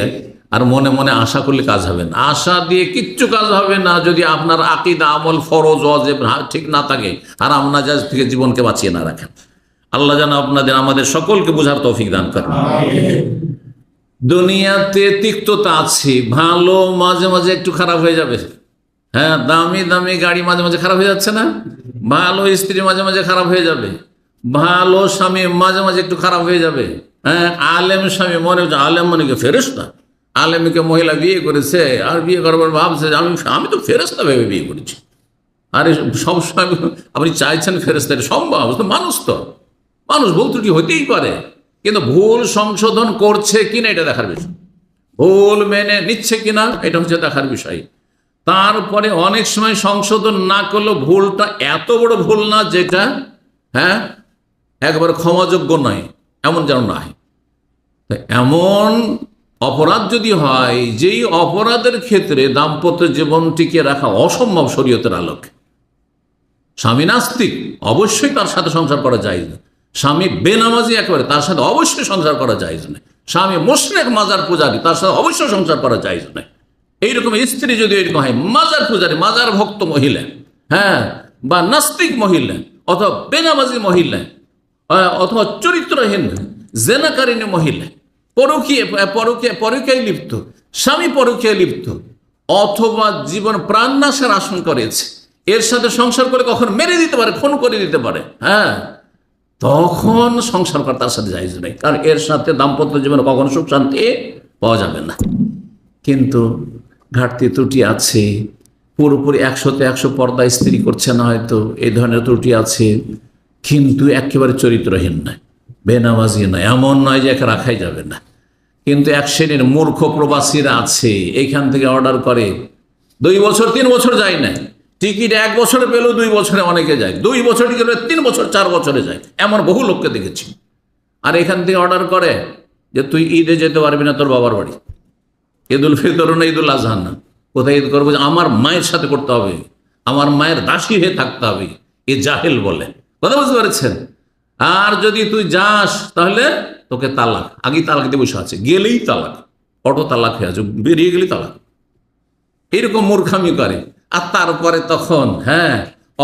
আর মনে মনে আশা করলে কাজ হবে না। আশা দিয়ে কিচ্ছু কাজ হবে না যদি আপনার আকীদা, আমল, ফরজ, ওয়াজিব ঠিক না থাকে, আর নাজায়েজ থেকে জীবনকে বাঁচিয়ে না রাখেন। আল্লাহ যেন আমাদের সকলকে বোঝার তৌফিক দান করেন। দুনিয়াতে তিক্ততা আছে, ভালো মাঝে মাঝে একটু খারাপ হয়ে যাবে, হ্যাঁ, দামি দামি গাড়ি মাঝে মাঝে খারাপ হয়ে যাচ্ছে না, ভালো স্ত্রী মাঝে মাঝে খারাপ হয়ে যাবে, ভালো স্বামী মাঝে মাঝে একটু খারাপ হয়ে যাবে, হ্যাঁ, আলেম স্বামী, মনে হচ্ছে আলেম মানে কি ফেরেশতা, আলেমকে মহিলা বিয়ে করেছে আর বিয়ে করবার ভাবছে যে আমি তো ফেরেশতা ভেবে বিয়ে করেছি। আরে সবসময় আপনি চাইছেন ফেরেশতা, সম্ভব? মানুষ ভুল ত্রুটি হতেই পারে, কিন্তু ভুল সংশোধন করছে কিনা এটা দেখার বিষয়, ভুল মেনে নিচ্ছে কিনা এটা হচ্ছে দেখার বিষয়। তারপরে অনেক সময় সংশোধন না করলেও ভুলটা এত বড় ভুল না যেটা, হ্যাঁ, একবার ক্ষমাযোগ্য নয়, এমন যেন না হয়। এমন অপরাধ যদি হয় যেই অপরাধের ক্ষেত্রে দাম্পত্য জীবন টিকে রাখা অসম্ভব শরীয়তের আলোকে, স্বামী নাস্তিক, অবশ্যই তার সাথে সংসার করা যায় না। স্বামী বেনামাজি, একেবারে তার সাথে অবশ্যই সংসার করা যায় না। স্বামী মুশরিক, মাজার পূজারী, তার সাথে অবশ্যই সংসার করা যায় না। এইরকম স্ত্রী যদি এরকম হয়, মাজার পূজারী, মাজার ভক্ত মহিলা, হ্যাঁ, বা নাস্তিক মহিলা অথবা বেনামাজি মহিলা অথবা চরিত্রহীন জেনাকারিনী মহিলা, পরকীয়ায় লিপ্ত, স্বামী পরকীয়ায় লিপ্ত, অথবা জীবন প্রাণনাশের আশঙ্কা রয়েছে, এর সাথে সংসার করে কখন মেরে দিতে পারে, খুন করে দিতে পারে, হ্যাঁ, তখন সংসার করা তার সাথে জায়েজ নেই, কারণ এর সাথে দাম্পত্য জীবনে কখনো সুখ শান্তি পাওয়া যাবে না। কিন্তু ঘাটতি ত্রুটি আছে, পুরোপুরি 100তে 100 পর্দা স্ত্রী করছে না, হয়তো এই ধরনের ত্রুটি আছে, কিন্তু একেবারে চরিত্রহীন নয়, বেনামাজি নয়, এমন নয় যে একে রাখাই যাবে না। কিন্তু এক শ্রেণীর মূর্খ প্রবাসীরা আছে, এইখান থেকে অর্ডার করে 2 বছর 3 বছর যায় না, টিকিট 1 বছরে পেলেও 2 বছরে অনেকে যায়, 2 বছর টিকিট 3 বছর 4 বছরে যায়, এমন বহু লোককে দেখেছি। আর এখান থেকে অর্ডার করে যে তুই ঈদে যেতে পারবি না তোর বাবার বাড়ি, ঈদুল ফিতর না ঈদুল আজহা না, কোথায় ঈদ করবো, আমার মায়ের সাথে করতে হবে, আমার মায়ের দাসী হয়ে থাকতে হবে, এ জাহেল বলে, কথা বুঝতে পেরেছেন। আর যদি তুই যাস তাহলে তোকে তালাক, আগেই তালাক দিয়ে বসে আছে, গেলেই তালাক, অটো তালাক হয়ে আছে, বেরিয়ে গেলেই তালাক, এরকম মূর্খামি করে। আর তারপরে তখন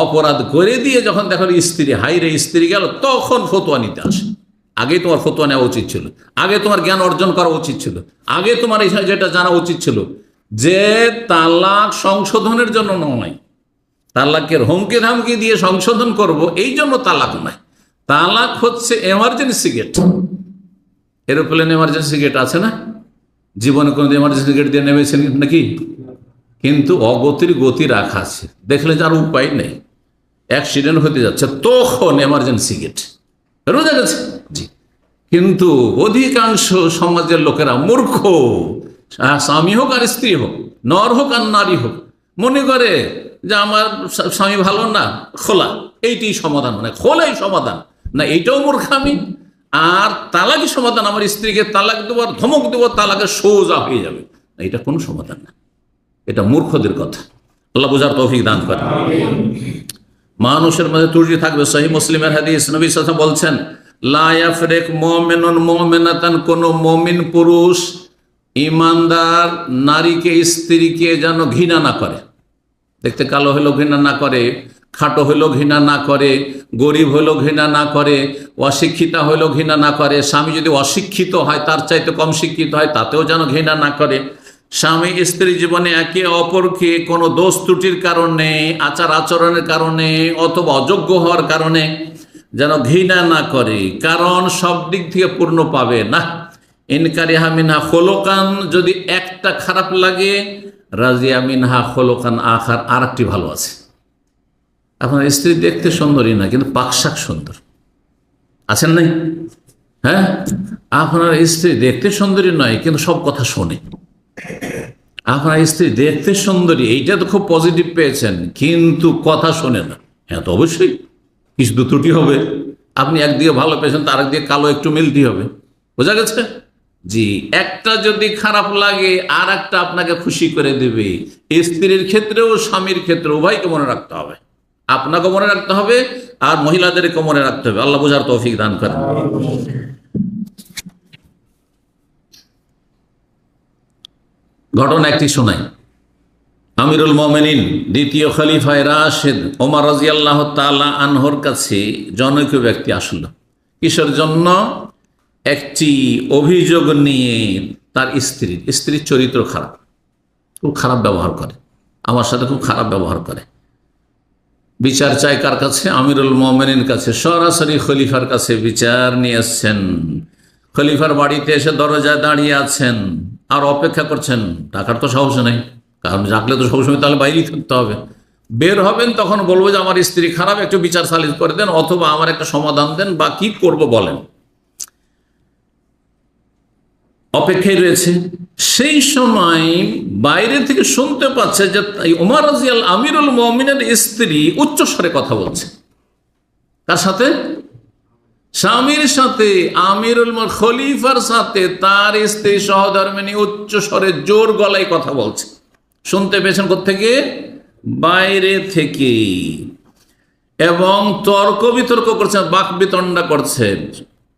অপরাধ করে দিয়ে যখন দেখো স্ত্রী, হাইরে স্ত্রী গেল, তখন ফতোয়া নিতে আসে। আগে তোমার ফতোয়া নেওয়া উচিত ছিল, আগে তোমার জ্ঞান অর্জন করা উচিত ছিল, আগে তোমার এই যেটা জানা উচিত ছিল যে তালাক সংশোধনের জন্য নয়, তালাকের হুমকি ধামকি দিয়ে সংশোধন করব এই জন্য তালাক নয়। তালাক হচ্ছে emergency gate, aeroplane emergency gate আছে না, জীবনে কোনো এমার্জেন্সি গেট দিয়ে নেমেছেন নাকি? কিন্তু অগতির গতি রাখা আছে, দেখলে যার উপায় নেই, অ্যাক্সিডেন্ট হতে যাচ্ছে, তখন এমার্জেন্সি গেট, বোঝা গেছে? জি। কিন্তু অধিকাংশ সমাজের লোকেরা মূর্খ, স্বামী হোক আর স্ত্রী হোক, নর হোক আর নারী হোক, মনে করে যে আমার স্বামী ভালো না, খোলা, এইটি সমাধান, মানে খোলাই সমাধান না, এইটাও মূর্খামি। আর তালাকই সমাধান, আমার স্ত্রীকে তালাক দেবো আর ধমক দেবো, তালাকের সোজা হয়ে যাবে, এটা কোনো সমাধান না, এটা মূর্খদের কথা। আল্লাহ বুঝার তৌফিক দান করে। মানুষের মধ্যে ত্রুটি থাকবে। সহিহ মুসলিমের হাদিস, নবী সাল্লাল্লাহু আলাইহি ওয়াসাল্লাম বলছেন, লা ইয়াফরিক মুমিনুন মুমিনাতান, কোন মুমিন পুরুষ ইমানদার নারীকে, স্ত্রীকে যেন ঘৃণা না করে, দেখতে কালো হলেও ঘৃণা না করে, খাটো হলেও ঘৃণা না করে, গরিব হলেও ঘৃণা না করে, অশিক্ষিতা হলেও ঘৃণা না করে, স্বামী যদি অশিক্ষিত হয়, তার চাইতে কম শিক্ষিত হয়, তাতেও যেন ঘৃণা না করে। স্বামী স্ত্রী জীবনে একে অপরকে কোনো দোষ ত্রুটির কারণে, আচার আচরণের কারণে অথবা অযোগ্য হওয়ার কারণে যেন ঘৃণা না করে, কারণ সব দিক থেকে পূর্ণ পাবে না। ইনকারিহা মিনহা খোলোকান, যদি একটা খারাপ লাগে, রাজিয়া মিনহা খোলোকান আখার, আর একটি ভালো আছে। আপনার স্ত্রী দেখতে সুন্দরী না, কিন্তু পাকশাক সুন্দর, আছেন নাই? হ্যাঁ, আপনার স্ত্রী দেখতে সুন্দরী নয়, কিন্তু সব কথা শোনে। আপনার স্ত্রী দেখতে সুন্দরী, এইটা তো খুব পজিটিভ পেয়েছেন, কিন্তু কথা শোনে না, হ্যাঁ তো অবশ্যই কিছু দু ত্রুটি হবে। আপনি একদিকে ভালো পেয়েছেন, তার একদিকে কালো একটু মিলতে হবে, বোঝা গেছে? জি। একটা যদি খারাপ লাগে আর একটা আপনাকে খুশি করে দেবে, স্ত্রীর ক্ষেত্রেও স্বামীর ক্ষেত্রে উভয়কে মনে রাখতে হবে, আপনাকে মনে রাখতে হবে আর মহিলাদেরকে মনে রাখতে হবে। আল্লাহ বুঝার তৌফিক দান করেন। ঘটনা একটি শোনাই। আমিরুল মুমিনিন দ্বিতীয় খলিফায়ে রাশেদ ওমর রাদিয়াল্লাহু তাআলা আনহুর কাছে জনৈক ব্যক্তি আসলো, কিসের জন্য? একটি অভিযোগ নিয়ে। তার স্ত্রীর চরিত্র খারাপ, খুব খারাপ ব্যবহার করে, আমার সাথে খুব খারাপ ব্যবহার করে। বিচার চাই কার কাছে? আমিরুল মুমিনিন কাছে, সরাসরি খলিফার কাছে বিচার নিয়ে এসছেন। খলিফার বাড়িতে এসে দরজায় দাঁড়িয়ে আছেন আর অপেক্ষা করছেন। টাকার তো সাহস নেই, কারণ রাখলে তো সবসময় তাহলে বাইরেই থাকতে হবে। বের হবেন তখন বলবো যে আমার স্ত্রী খারাপ, একটু বিচার সালিস করে দেন, অথবা আমার একটা সমাধান দেন, বা কি করবো বলেন। অপেক্ষায় রয়েছে। সেই সময় বাইরে থেকে শুনতে পাচ্ছে যে ওমর রাদিয়াল্লাহু আমিরুল মুমিনের স্ত্রী উচ্চস্বরে কথা বলছে। কার সাথে? স্বামীর সাথে, আমিরুল খলিফার সাথে তার স্ত্রী সহধর্মিনী উচ্চস্বরে জোর গলায় কথা বলছে। শুনতে পেয়েছেন কোত্থেকে? বাইরে থেকে। এবং তর্ক বিতর্ক করছেন, বাক বিতণ্ডা করছেন।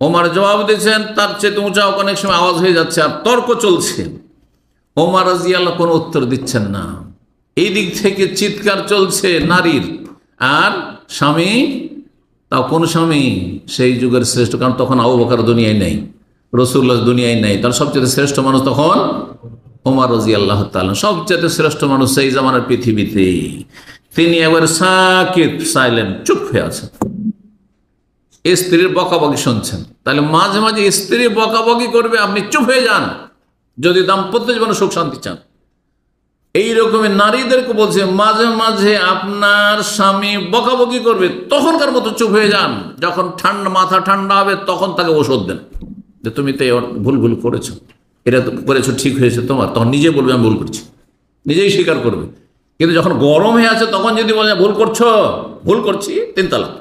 ওমর জবাব দিচ্ছেন, তার চেয়ে উঁচা অনেক সময় আওয়াজ হয়ে যাচ্ছে, আর তর্ক চলছে। ওমর রাদিয়াল্লাহু কোনো উত্তর দিচ্ছেন না। এই দিক থেকে চিৎকার চলছে নারীর, আর স্বামী, তাও কোন স্বামী? সেই যুগের শ্রেষ্ঠ, কারণ তখন আবু বকর দুনিয়ায় নেই, রাসূলুল্লাহ দুনিয়ায় নেই, তার সবচেয়ে শ্রেষ্ঠ মানুষ তখন ওমর রাদিয়াল্লাহু তাআলা, সবচেয়ে শ্রেষ্ঠ মানুষ সেই জামানার পৃথিবীতে। তিনি একবার সাকিত, সাইলেন্ট, চুপ হয়ে আছেন, স্ত্রীর বকাবকি শুনছেন। তাহলে মাঝে মাঝে স্ত্রী বকাবকি করবে, আপনি চুপ হয়ে যান যদি দাম্পত্য জীবনে সুখ শান্তি চান। এই রকমের নারীদেরকে বলছে, মাঝে মাঝে আপনার স্বামী বকাবকি করবে, তখনকার মতো চুপ হয়ে যান। যখন মাথা ঠান্ডা হবে তখন তাকে ওষুধ দেন, যে তুমি তো ভুল ভুল করেছো, এটা করেছো, ঠিক হয়েছে তোমার, তখন নিজে বলবে আমি ভুল করছি, নিজেই স্বীকার করবে। কিন্তু যখন গরম হয়ে আছে তখন যদি বলে ভুল করছো, ভুল করছি, 3 তালাক।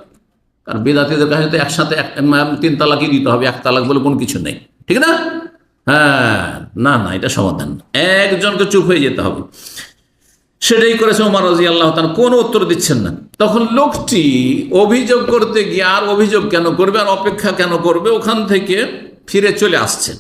কারণ বিদাতীদের কাছে তো একসাথে 3 তালাকই দিতে হবে, 1 তালাক বলে কোনো কিছু নেই, ঠিক না? হ্যাঁ, না না, এটা সমাধান, একজনকে চুপ হয়ে যেতে হবে। সেটাই করেছে ওমর রাদিয়াল্লাহু তাআলা, কোনো উত্তর দিচ্ছেন না। তখন লোকটি অভিযোগ করতে গিয়ে, আর অভিযোগ কেন করবে, আর অপেক্ষা কেন করবে, ওখান থেকে ফিরে চলে আসছে।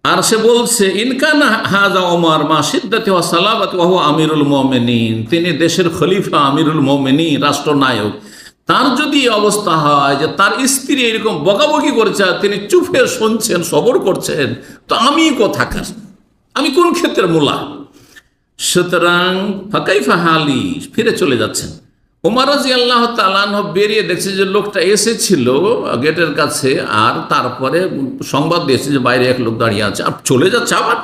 আর সে বলছে, ইনকানা হাযা ওমর মা শিদ্দাতি ওয়া সালাবাতি ওয়া হুয়া আমিরুল মুমিনিন, তিনি দেশের খলিফা, আমিরুল মুমিনিন, রাষ্ট্রনায়ক, তার যদি অবস্থা হয় যে তার স্ত্রী এরকম বকাবকি করছে, তিনি চুপ হয়ে শুনছেন, সবর করছেন, তো আমি কোথাকার, আমি কোন ক্ষেত্রের মূলা? সুতরাং ফাকাইফা হালি, ফিরে চলে যাচ্ছেন। ওমর রাদিয়াল্লাহু তাআলা আনহু বেরিয়ে দেখছে যে লোকটা এসেছিল গেটের কাছে, আর তারপরে সংবাদ দিয়েছে যে বাইরে এক লোক দাঁড়িয়ে আছে, আর চলে যাচ্ছে আবার।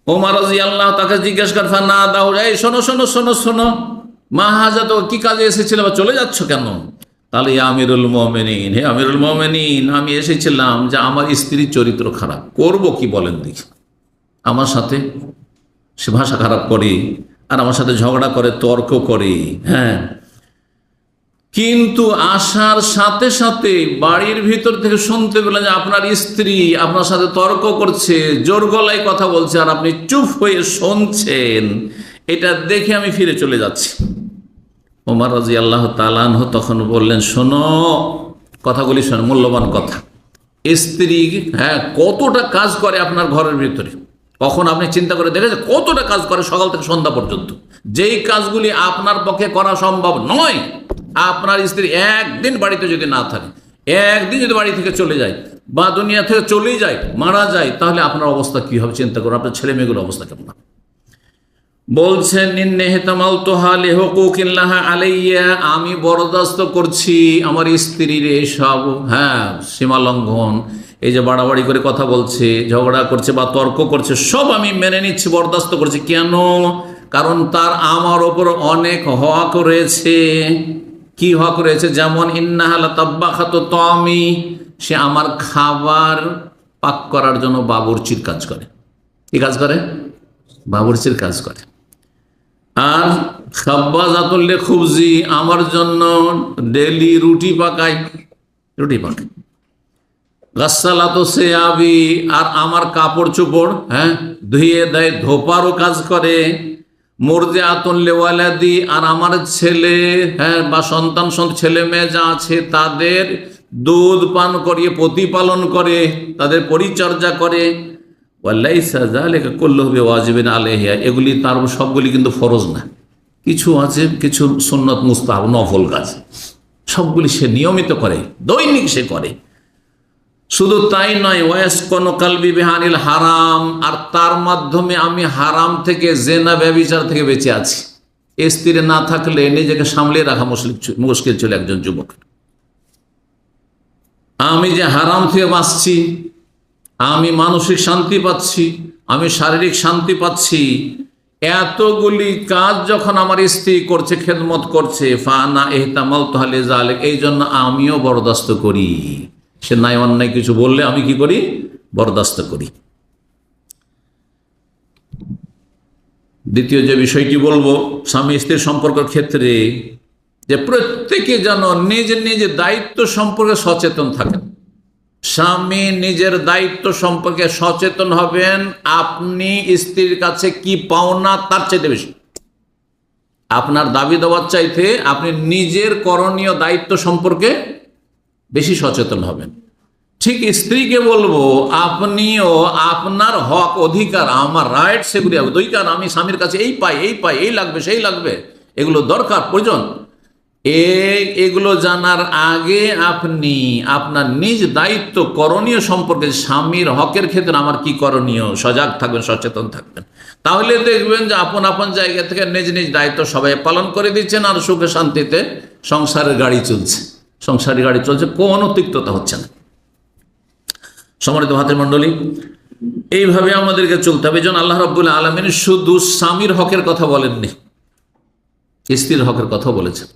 ওমর রাদিয়াল্লাহু তাকে জিজ্ঞেস করে, না দাও, এই শোনো শোনো শোনো শোনো, মা হাজা, তো কি কাজে এসেছিল বা চলে যাচ্ছ কেন? তাহলে আমিরুল মুমিনিন, হে আমিরুল মুমিনিন, আমি এসেছিলাম যে আমার স্ত্রীর চরিত্র খারাপ, করব কি বলেন দেখি। আমার সাথে সে ভাষা খারাপ করে, আর আমার সাথে ঝগড়া করে, তর্ক করে, হ্যাঁ। কিন্তু আসার সাথে সাথে বাড়ির ভিতর থেকে শুনতে পেলেন যে আপনার স্ত্রী আপনার সাথে তর্ক করছে, জোর গলায় কথা বলছে, আর আপনি চুপ হয়ে শুনছেন। এটা দেখে আমি ফিরে চলে যাচ্ছি। ওমর রাদিয়াল্লাহু তাআলা আনহু তখন বললেন, শোনো, কথাগুলি শোনো, মূল্যবান কথা। স্ত্রী, হ্যাঁ, কতটা কাজ করে আপনার ঘরের ভিতরে, কখন আপনি চিন্তা করে দেখেছেন কতটা কাজ করে সকাল থেকে সন্ধ্যা পর্যন্ত? যেই কাজগুলি আপনার পক্ষে করা সম্ভব নয়, আপনার স্ত্রী একদিন বাড়িতে যদি না থাকে, একদিন যদি বাড়ি থেকে চলে যায়, বা দুনিয়া থেকে চলেই যায়, মারা যায়, তাহলে আপনার অবস্থা কি হবে চিন্তা করুন, আপনার ছেলে মেয়েগুলোর অবস্থা কেমন? বলছেন, আমি বরদাস্ত করছি আমার স্ত্রীর এইসব, হ্যাঁ, সীমা লঙ্ঘন, এই যে বাড়াবাড়ি করে কথা বলছে, ঝগড়া করছে বা তর্ক করছে, সব আমি মেনে নিচ্ছি, বরদাস্ত করছি। কেন? কারণ তার আমার ওপর অনেক হক রয়েছে। কি হক রয়েছে? যেমন ইন্নাহা লাতাব্বাখাতু তামি, সে আমার খাবার পাক করার জন্য বাবুর্চির কাজ করে। কি কাজ করে? বাবুর্চির কাজ করে। আর খাব্বাজাতুল লিখুবজি, আমার জন্য ডেলি রুটি পাকায়, রুটি পাকায়। গাসসালাতু সিয়াবি, আর আমার কাপড় চোপড়, হ্যাঁ, ধুয়ে দেয়, ধোপারও কাজ করে। মুরদিআতুন লিওয়ালাদি, আর আমার ছেলে, হ্যাঁ, বা সন্তান ছেলে মেয়ে যা আছে তাদের দুধ পান করিয়ে প্রতিপালন করে, তাদের পরিচর্যা করে। ওয়ালাইসা যালিকা কুল্লুহু বিওয়াজিবিন আলাইহা, এগুলি তার সবগুলি কিন্তু ফরজ না, কিছু আছে, কিছু সুন্নত মুস্তাহাব নফল কাজ, সবগুলি সে নিয়মিত করে, দৈনিক সে করে। শুধু তাই নয়, ওয়াসকানু কলবি বিহানিল হারাম, আর তার মাধ্যমে আমি হারাম থেকে, জেনা ব্যভিচার থেকে বেঁচে আছি। স্ত্রী না থাকলে নিজেকে সামলিয়ে রাখা মুশকিল ছিল একজন যুবক। আমি যে হারাম থেকে বাঁচছি, আমি মানসিক শান্তি পাচ্ছি, আমি শারীরিক শান্তি পাচ্ছি, এতগুলি কাজ যখন আমার স্ত্রী করছে, খেদমত করছে, ফানা ইহতামালতু লিযালিক, এই জন্য আমিও বরদাস্ত করি। সে নাই অন্যায় কিছু বললে আমি কি করি? বরদাস্ত করি। দ্বিতীয় যে বিষয়টি বলবো স্বামী স্ত্রীর সম্পর্কের ক্ষেত্রে, যে প্রত্যেকে যেন নিজ নিজ দায়িত্ব সম্পর্কে সচেতন থাকেন। স্বামী নিজের দায়িত্ব সম্পর্কে সচেতন হবেন। আপনি স্ত্রীর কাছে কি পাওনা তার চাইতে বেশি, আপনার দাবি দেওয়ার চাইতে আপনি নিজের করণীয় দায়িত্ব সম্পর্কে বেশি সচেতন হবেন। ঠিক স্ত্রীকে বলবো, আপনিও আপনার হক অধিকার, আমার রাইট, সেগুলি অধিকার আমি স্বামীর কাছে এই পাই, এই পাই, এই লাগবে, সেই লাগবে, এগুলো দরকার প্রয়োজন। এগুলো জানার আগে আপনি আপনার নিজ দায়িত্ব করণীয় সম্পর্কে, স্বামীর হকের ক্ষেত্রে আমার কি করণীয়, সজাগ থাকবেন, সচেতন থাকবেন। তাহলে দেখবেন যে আপন আপন জায়গা থেকে নিজ নিজ দায়িত্ব সবাই পালন করে দিচ্ছেন, আর সুখে শান্তিতে সংসারের গাড়ি চলছে, সংসারের গাড়ি চলছে, কোনো তিক্ততা হচ্ছে না। সম্মানিত ভাতৃ মণ্ডলী, এইভাবে আমাদেরকে চলতে হবে। যেন আল্লাহ রাব্বুল আলামিন শুধু স্বামীর হকের কথা বলেননি, স্ত্রীর হকের কথা বলেছেন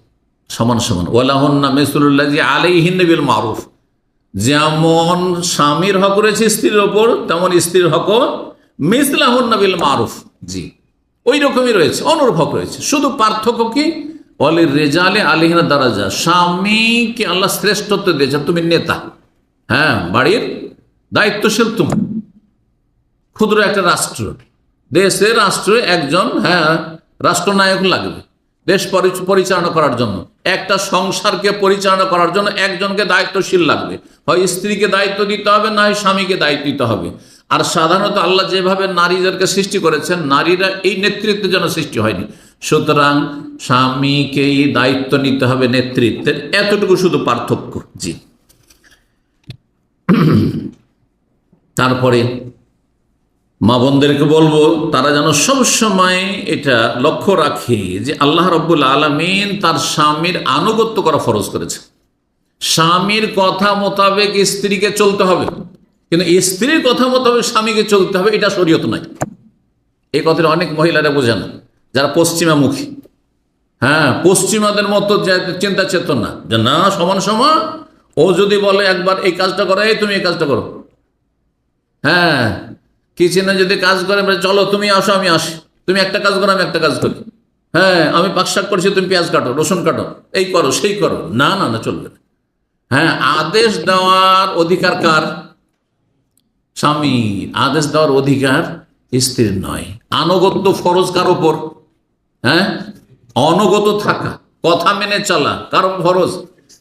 সমান সমান। ওয়ালাহুন্না মিসলুল্লাযী আলাইহিন্না বিল মারুফ, যেমন স্বামীর হক রয়েছে স্ত্রীর ওপর, তেমন স্ত্রীর হকও মিসলাহুন্না বিল মারুফ, জি ওই রকমই রয়েছে, অনুরূপ হক রয়েছে। শুধু পার্থক্য কি, ওয়ালির রিজালি আলাইহিন্না দারাজা, স্বামীকে আল্লাহ শ্রেষ্ঠত্ব দিয়েছেন, তুমি নেতা, হ্যাঁ বাড়ির দায়িত্বশীল, তুমি ক্ষুদ্র একটা রাষ্ট্র, দেশের রাষ্ট্রে একজন রাষ্ট্রনায়ক লাগবে দেশ পরিচালনা করার জন্য, একটা সংসারকে পরিচালনা করার জন্য একজনকে দায়িত্বশীল লাগবে, হয় স্ত্রীকে দায়িত্ব দিতে হবে, না হয় স্বামীকে দায়িত্ব দিতে হবে। আর সাধারণত আল্লাহ যেভাবে নারীদেরকে সৃষ্টি করেছেন, নারীরা এই নেতৃত্বের জন্য সৃষ্টি হয়নি, সুতরাং স্বামীকেই দায়িত্ব নিতে হবে নেতৃত্বের, এতটুকু শুধু পার্থক্য। জি, তারপরে মা বোনদেরকে বলবো তারা যেন সবসময় এটা লক্ষ্য রাখে যে আল্লাহ রাব্বুল আলামিন তার স্বামীর আনুগত্য করা ফরজ করেছে। স্বামীর কথা মোতাবেক স্ত্রীকে চলতে হবে, কিন্তু স্ত্রীর কথা মোতাবেক স্বামীকে চলতে হবে, এটা শরীয়ত নাই। এই কথাটা অনেক মহিলারা বোঝে না, যারা পশ্চিমামুখী, পশ্চিমাদের মতো চিন্তা চেতনা, যে না সমান সমান, ও যদি বলে একবার এই কাজটা করো, এই তুমি এই কাজটা করো, কিচেনে যদি কাজ করে, চলো তুমি আসো আমি আসি, তুমি একটা কাজ করো আমি একটা কাজ করি, আমি পাক শাক করছি তুমি পেঁয়াজ কাটো, রসুন কাটো, এই করো সেই করো, না না না চলবে না। আদেশ দেওয়ার অধিকার কার? স্বামীর। আদেশ দেওয়ার অধিকার স্ত্রীর নয়। আনুগত্য ফরজ কার ওপর? অনুগত থাকা, কথা মেনে চলা কার ফরজ?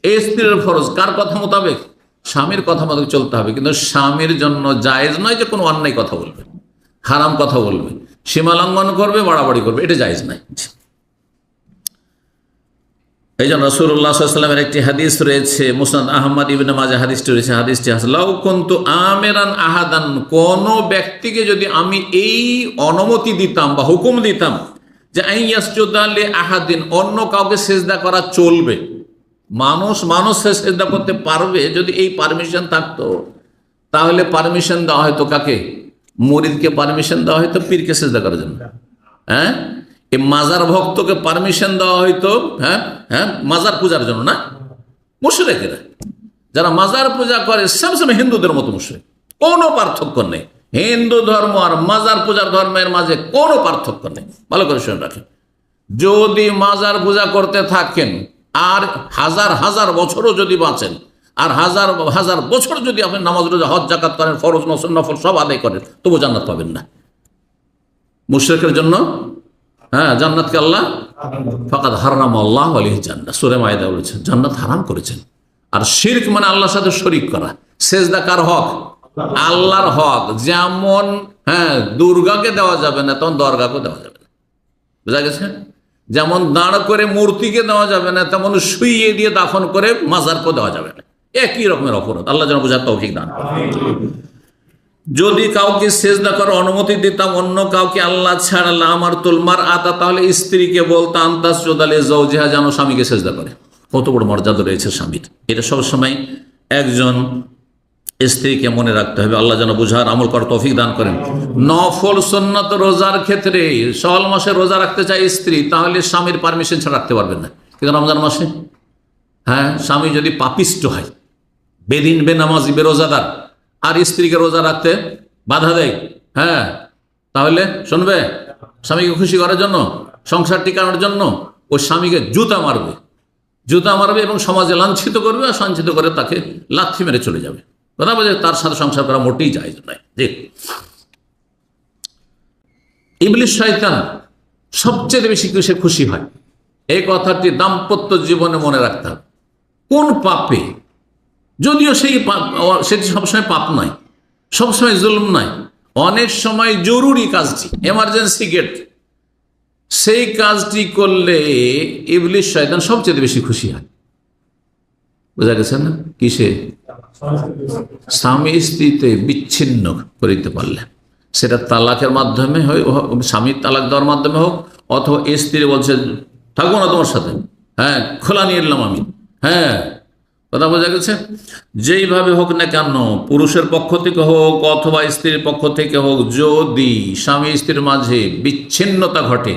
এই স্ত্রীর ফরজ। কার কথা মোতাবেক? স্বামীর কথা মোতাবেক চলতে হবে। কিন্তু স্বামীর জন্য জায়েজ নয় যে কোনো অন্যায় কথা বলবে, হারাম কথা বলবে, সীমা লঙ্ঘন করবে, বাড়াবাড়ি করবে, এটা জায়েজ নাই। এই জন্য রাসূলুল্লাহ সাল্লাল্লাহু আলাইহি ওয়াসাল্লামের একটি হাদিস রয়েছে, মুসনাদ আহমদ ইবনে মাজাহ হাদিসটি রয়েছে, হাদিসটি লাউ কুনতু আমিরান আহাদান, কোন ব্যক্তিকে যদি আমি এই অনুমতি দিতাম বা হুকুম দিতাম যে আইয়াসজুদা লি আহাদিন, অন্য কাউকে সিজদা করা চলবে, মানুষকে সিজদা করতে পারবে, যদি এই পারমিশন থাকতো, তাহলে পারমিশন দেওয়া হয়তো কাকে? মুরিদকে পারমিশন দেওয়া হয়তো পীরকে সিজদা করার জন্য, এই মাজার ভক্তকে পারমিশন দেওয়া হয়তো মাজার পূজার জন্য, না মুশরিকেরা যারা মাজার পূজা করে সবসময় হিন্দুদের মতো মুশরিক, কোনো পার্থক্য নেই। হিন্দু ধর্ম আর মাজার পূজার ধর্মের মাঝে কোনো পার্থক্য নেই, ভালো করে শুনে রাখেন। যদি মাজার পূজা করতে থাকেন আর হাজার হাজার বছরও যদি বাঁচেন, আর হাজার হাজার বছর যদি আপনি নামাজ রোজা হজ জাকাত করেন, ফরজ নফল সব আদায় করেন, তবু জান্নাত পাবেন না। মুশরিকের জন্য জান্নাতকে আল্লাহ ফাকাদ হারাম আল্লাহু আলাইহি জান্নাত, সূরা মায়েদা বলেছেন জান্নাত হারাম করেছেন। আর শিরক মানে আল্লাহর সাথে শরীক করা। সেজদা কার হক? আল্লাহর হক। যেমন দুর্গাকে দেওয়া যাবে না, তেমন দরগাকে দেওয়া যাবে না, বুঝা গেছে? যেমন দাঁড় করে মূর্তিকে দেওয়া যাবে না, তেমন শুইয়ে দিয়ে দাফন করে মাজারকে দেওয়া যাবে না, একই রকমের অপরাধ। আল্লাহ যেন বোঝার তৌফিক দান করেন। যদি কাউকে সেজদা করার অনুমতি দিতাম অন্য কাউকে আল্লাহ ছাড়া, আমারতুল মারআতা, তাহলে স্ত্রীকে বলতাম তাসজুদা লিজাওজিহা, যেন স্বামীকে সেজদা করে। কত বড় মর্যাদা রয়েছে স্বামীর, এটা সবসময় একজন স্ত্রীকে মনে রাখতে হবে। আল্লাহ যেন বুঝার আমল করার তৌফিক দান করেন। নফল সুন্নাত রোজার ক্ষেত্রে শাওয়াল মাসে রোজা রাখতে চায় স্ত্রী, তাহলে স্বামীর পারমিশন ছাড়া রাখতে পারবেন না। কিন্তু রমজান মাসে স্বামী যদি পাপিষ্ট হয়, বেদিন বেনামাজি বেরোজাদার, আর স্ত্রীকে রোজা রাখতে বাধা দেয়, তাহলে শুনবে? স্বামীকে খুশি করার জন্য, সংসার টিকানোর জন্য ওই স্বামীকে জুতা মারবে এবং সমাজে লাঞ্ছিত করবে, আর সঞ্চিত করে তাকে লাথি মেরে চলে যাবে। কথা বলছে, তার সাথে সংসার করা মোটেই জায়েজ নয়। জি, ইবলিস শয়তান সবচেয়ে বেশি সে খুশি হয়, এই কথাটি দাম্পত্য জীবনে মনে রাখতে হবে। কোন পাপে, যদিও সেটি সবসময় পাপ নয়, সবসময় জুলম নয়, অনেক সময় জরুরি কাজটি, এমার্জেন্সি গেট, সেই কাজটি করলে ইবলিস শয়তান সবচেয়ে বেশি খুশি হয়। বোঝা গেছে না? কিসে? স্বামী স্ত্রীতে বিচ্ছিন্ন করিতে পারলে, সেটা তালাকের মাধ্যমে হয়, স্বামীর তালাক দেওয়ার মাধ্যমে হোক, অথবা স্ত্রী বলছে থাকবো না তোমার সাথে, হ্যাঁ খোলা নিয়ে এলাম আমি, হ্যাঁ, কথা বোঝা গেছে? যেইভাবে হোক না কেন, পুরুষের পক্ষ থেকে হোক অথবা স্ত্রীর পক্ষ থেকে হোক, যদি স্বামী স্ত্রীর মাঝে বিচ্ছিন্নতা ঘটে,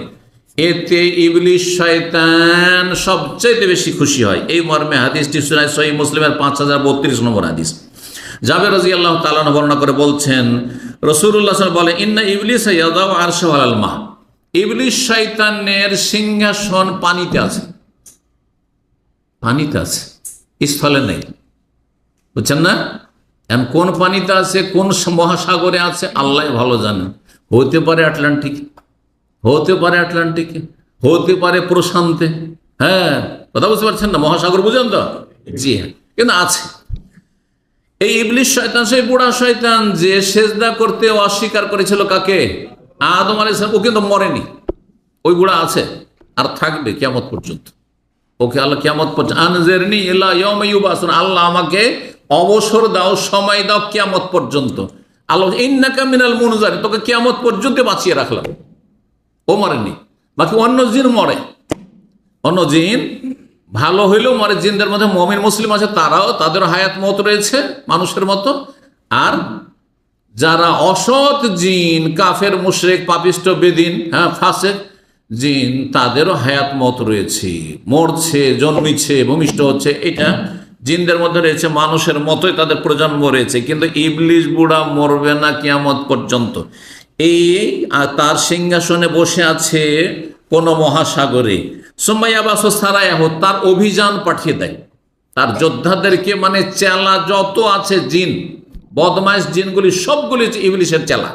এতে ইবলিস শয়তান সবচেয়ে বেশি খুশি হয়। এই মর্মে হাদিসটি সহিহ মুসলিমের 5032 নম্বর হাদিস। জাবের রাদিয়াল্লাহু তাআলা বর্ণনা করে বলছেন, রাসূলুল্লাহ সাল্লাল্লাহু আলাইহি ওয়াসাল্লাম বলেন, ইন্না ইবলিস ইয়াদাউ আরশাহু আলাল মা, ইবলিস শয়তানের সিংহাসন পানিতে আছে, পানিতে আছে, স্থলে নেই। বুঝছেন না? এখন কোন পানিতে আছে, কোন মহাসাগরে আছে, আল্লাহ ভালো জানেন। হতে পারে আটলান্টিক, হতে পারে আটলান্টিকে, হতে পারে প্রশান্তে, হ্যাঁ, কথা বুঝতে পারছেন না? মহাসাগর বুঝেন তো? জি হ্যাঁ, কিন্তু আছে। এই ইবলিস শয়তান, সেই বুড়া শয়তান যে সেজদা করতে অস্বীকার করেছিল কাকে? আদম আলাইহিস সালাম। ও কিন্তু মরেনি, ওই বুড়া আছে আর থাকবে কিয়ামত পর্যন্ত। ওকে আল্লাহ কিয়ামত পর্যন্ত, আনজিরনি ইলা ইয়াউমি ইউবাসুন, আল্লাহ আমাকে অবসর দাও, সময় দাও কিয়ামত পর্যন্ত। আল্লাহ ইন্নাকা মিনাল মুনজারিন, তোকে কিয়ামত পর্যন্ত বাঁচিয়ে রাখলাম। ও মরেনি। বাকি অন্য জিন মরে, অন্য জিন ভালো হইলেও মরে। জিনদের মধ্যে মুমিন মুসলিম আছে, তারাও, তাদের হায়াত মত রয়েছে মানুষের মতো। আর যারা অসৎ জিন, কাফের মুশরিক পাপিষ্ট বেদিন, হ্যাঁ ফাসেক জিন, তাদেরও হায়াত মত রয়েছে, মরছে, জন্মিছে, ভূমিষ্ঠ হচ্ছে, এটা জিনদের মধ্যে রয়েছে। মানুষের মতোই তাদের প্রজন্ম রয়েছে, কিন্তু ইবলিস বুড়া মরবে না কিয়ামত পর্যন্ত। এই তার সিংহাসনে বসে আছে কোন মহাসাগরে। সুমাইয়া বাসো সারায়াহ, তার অভিযান পাঠিয়ে দেয়, তার যোদ্ধাদেরকে, মানে চেলা যত আছে জিন, বদমাইশ জিনগুলি সবগুলি ইবলিসের চেলা,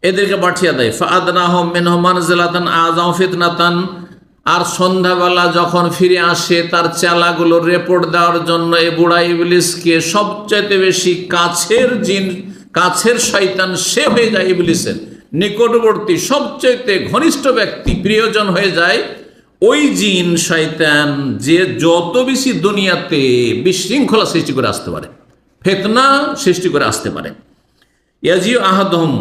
এদেরকে পাঠিয়ে দেয়। ফাআদনাহুম মিনহু মানজিলাতান আযাম ফিতনাতান, আর সন্ধ্যাবেলা যখন ফিরে আসে তার চেলাগুলো রিপোর্ট দেওয়ার জন্য এই বুড়া ইবলিসকে সবচাইতে বেশি কাছের জিন, কাছের শয়তান সে হয়ে যায়, ইবলিসের নিকটবর্তী সবচাইতে ঘনিষ্ঠ ব্যক্তি, প্রিয়জন হয়ে যায় ওই জিন শয়তান, যে যত বেশি দুনিয়াতে বিশৃঙ্খলা সৃষ্টি করে আসতে পারে, ফিতনা সৃষ্টি করে আসতে পারে। ইয়াজিউ আহাদুহুম,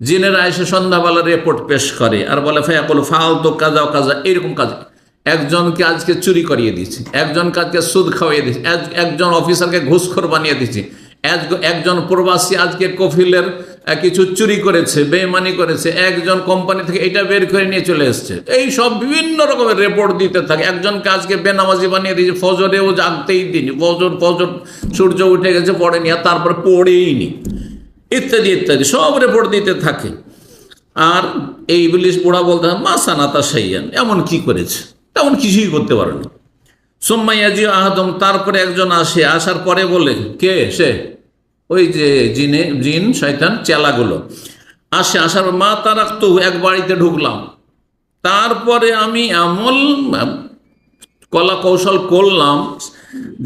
জিনেরা এসে সন্ধ্যাবেলা রিপোর্ট পেশ করে আর বলে ফায়াকুল ফালতু কাজা কাজা, এরকম কাজ, একজনকে আজকে চুরি করিয়ে দিয়েছি, একজনকে আজকে সুদ খাওয়িয়ে দিয়েছি, একজন অফিসারকে ঘুষখোর বানিয়ে দিয়েছি, একজন প্রবাসী আজকে কফিলের কিছু চুরি করেছে, বেইমানি করেছে, একজন কোম্পানি থেকে এটা বের করে নিয়ে চলে এসছে। এই সব বিভিন্ন রকমের রিপোর্ট দিতে থাকে। একজনকে আজকে বেনামাজি বানিয়ে দিয়েছে, ফজরেও জাগতেই দিনি, ফজর সূর্য উঠে গেছে পড়েনি, আর তারপর পড়েইনি, ইত্যাদি ইত্যাদি সব রিপোর্ট দিতে থাকে। আর এই ইবলিস বুড়া বলতে হয় মাসানাতা শাইয়ান, এমন কি করেছে, তেমন কিছুই করতে পারেনি। সুম্মাইয়াজি আহাদম, তারপরে একজন আসে, আসার পরে বলে, কে সে? ওই যে জিন শয়তান চেলাগুলো আসে, আসার মা তারাক্তু, এক বাড়িতে ঢুকলাম, তারপরে আমি এমন কলা কৌশল করলাম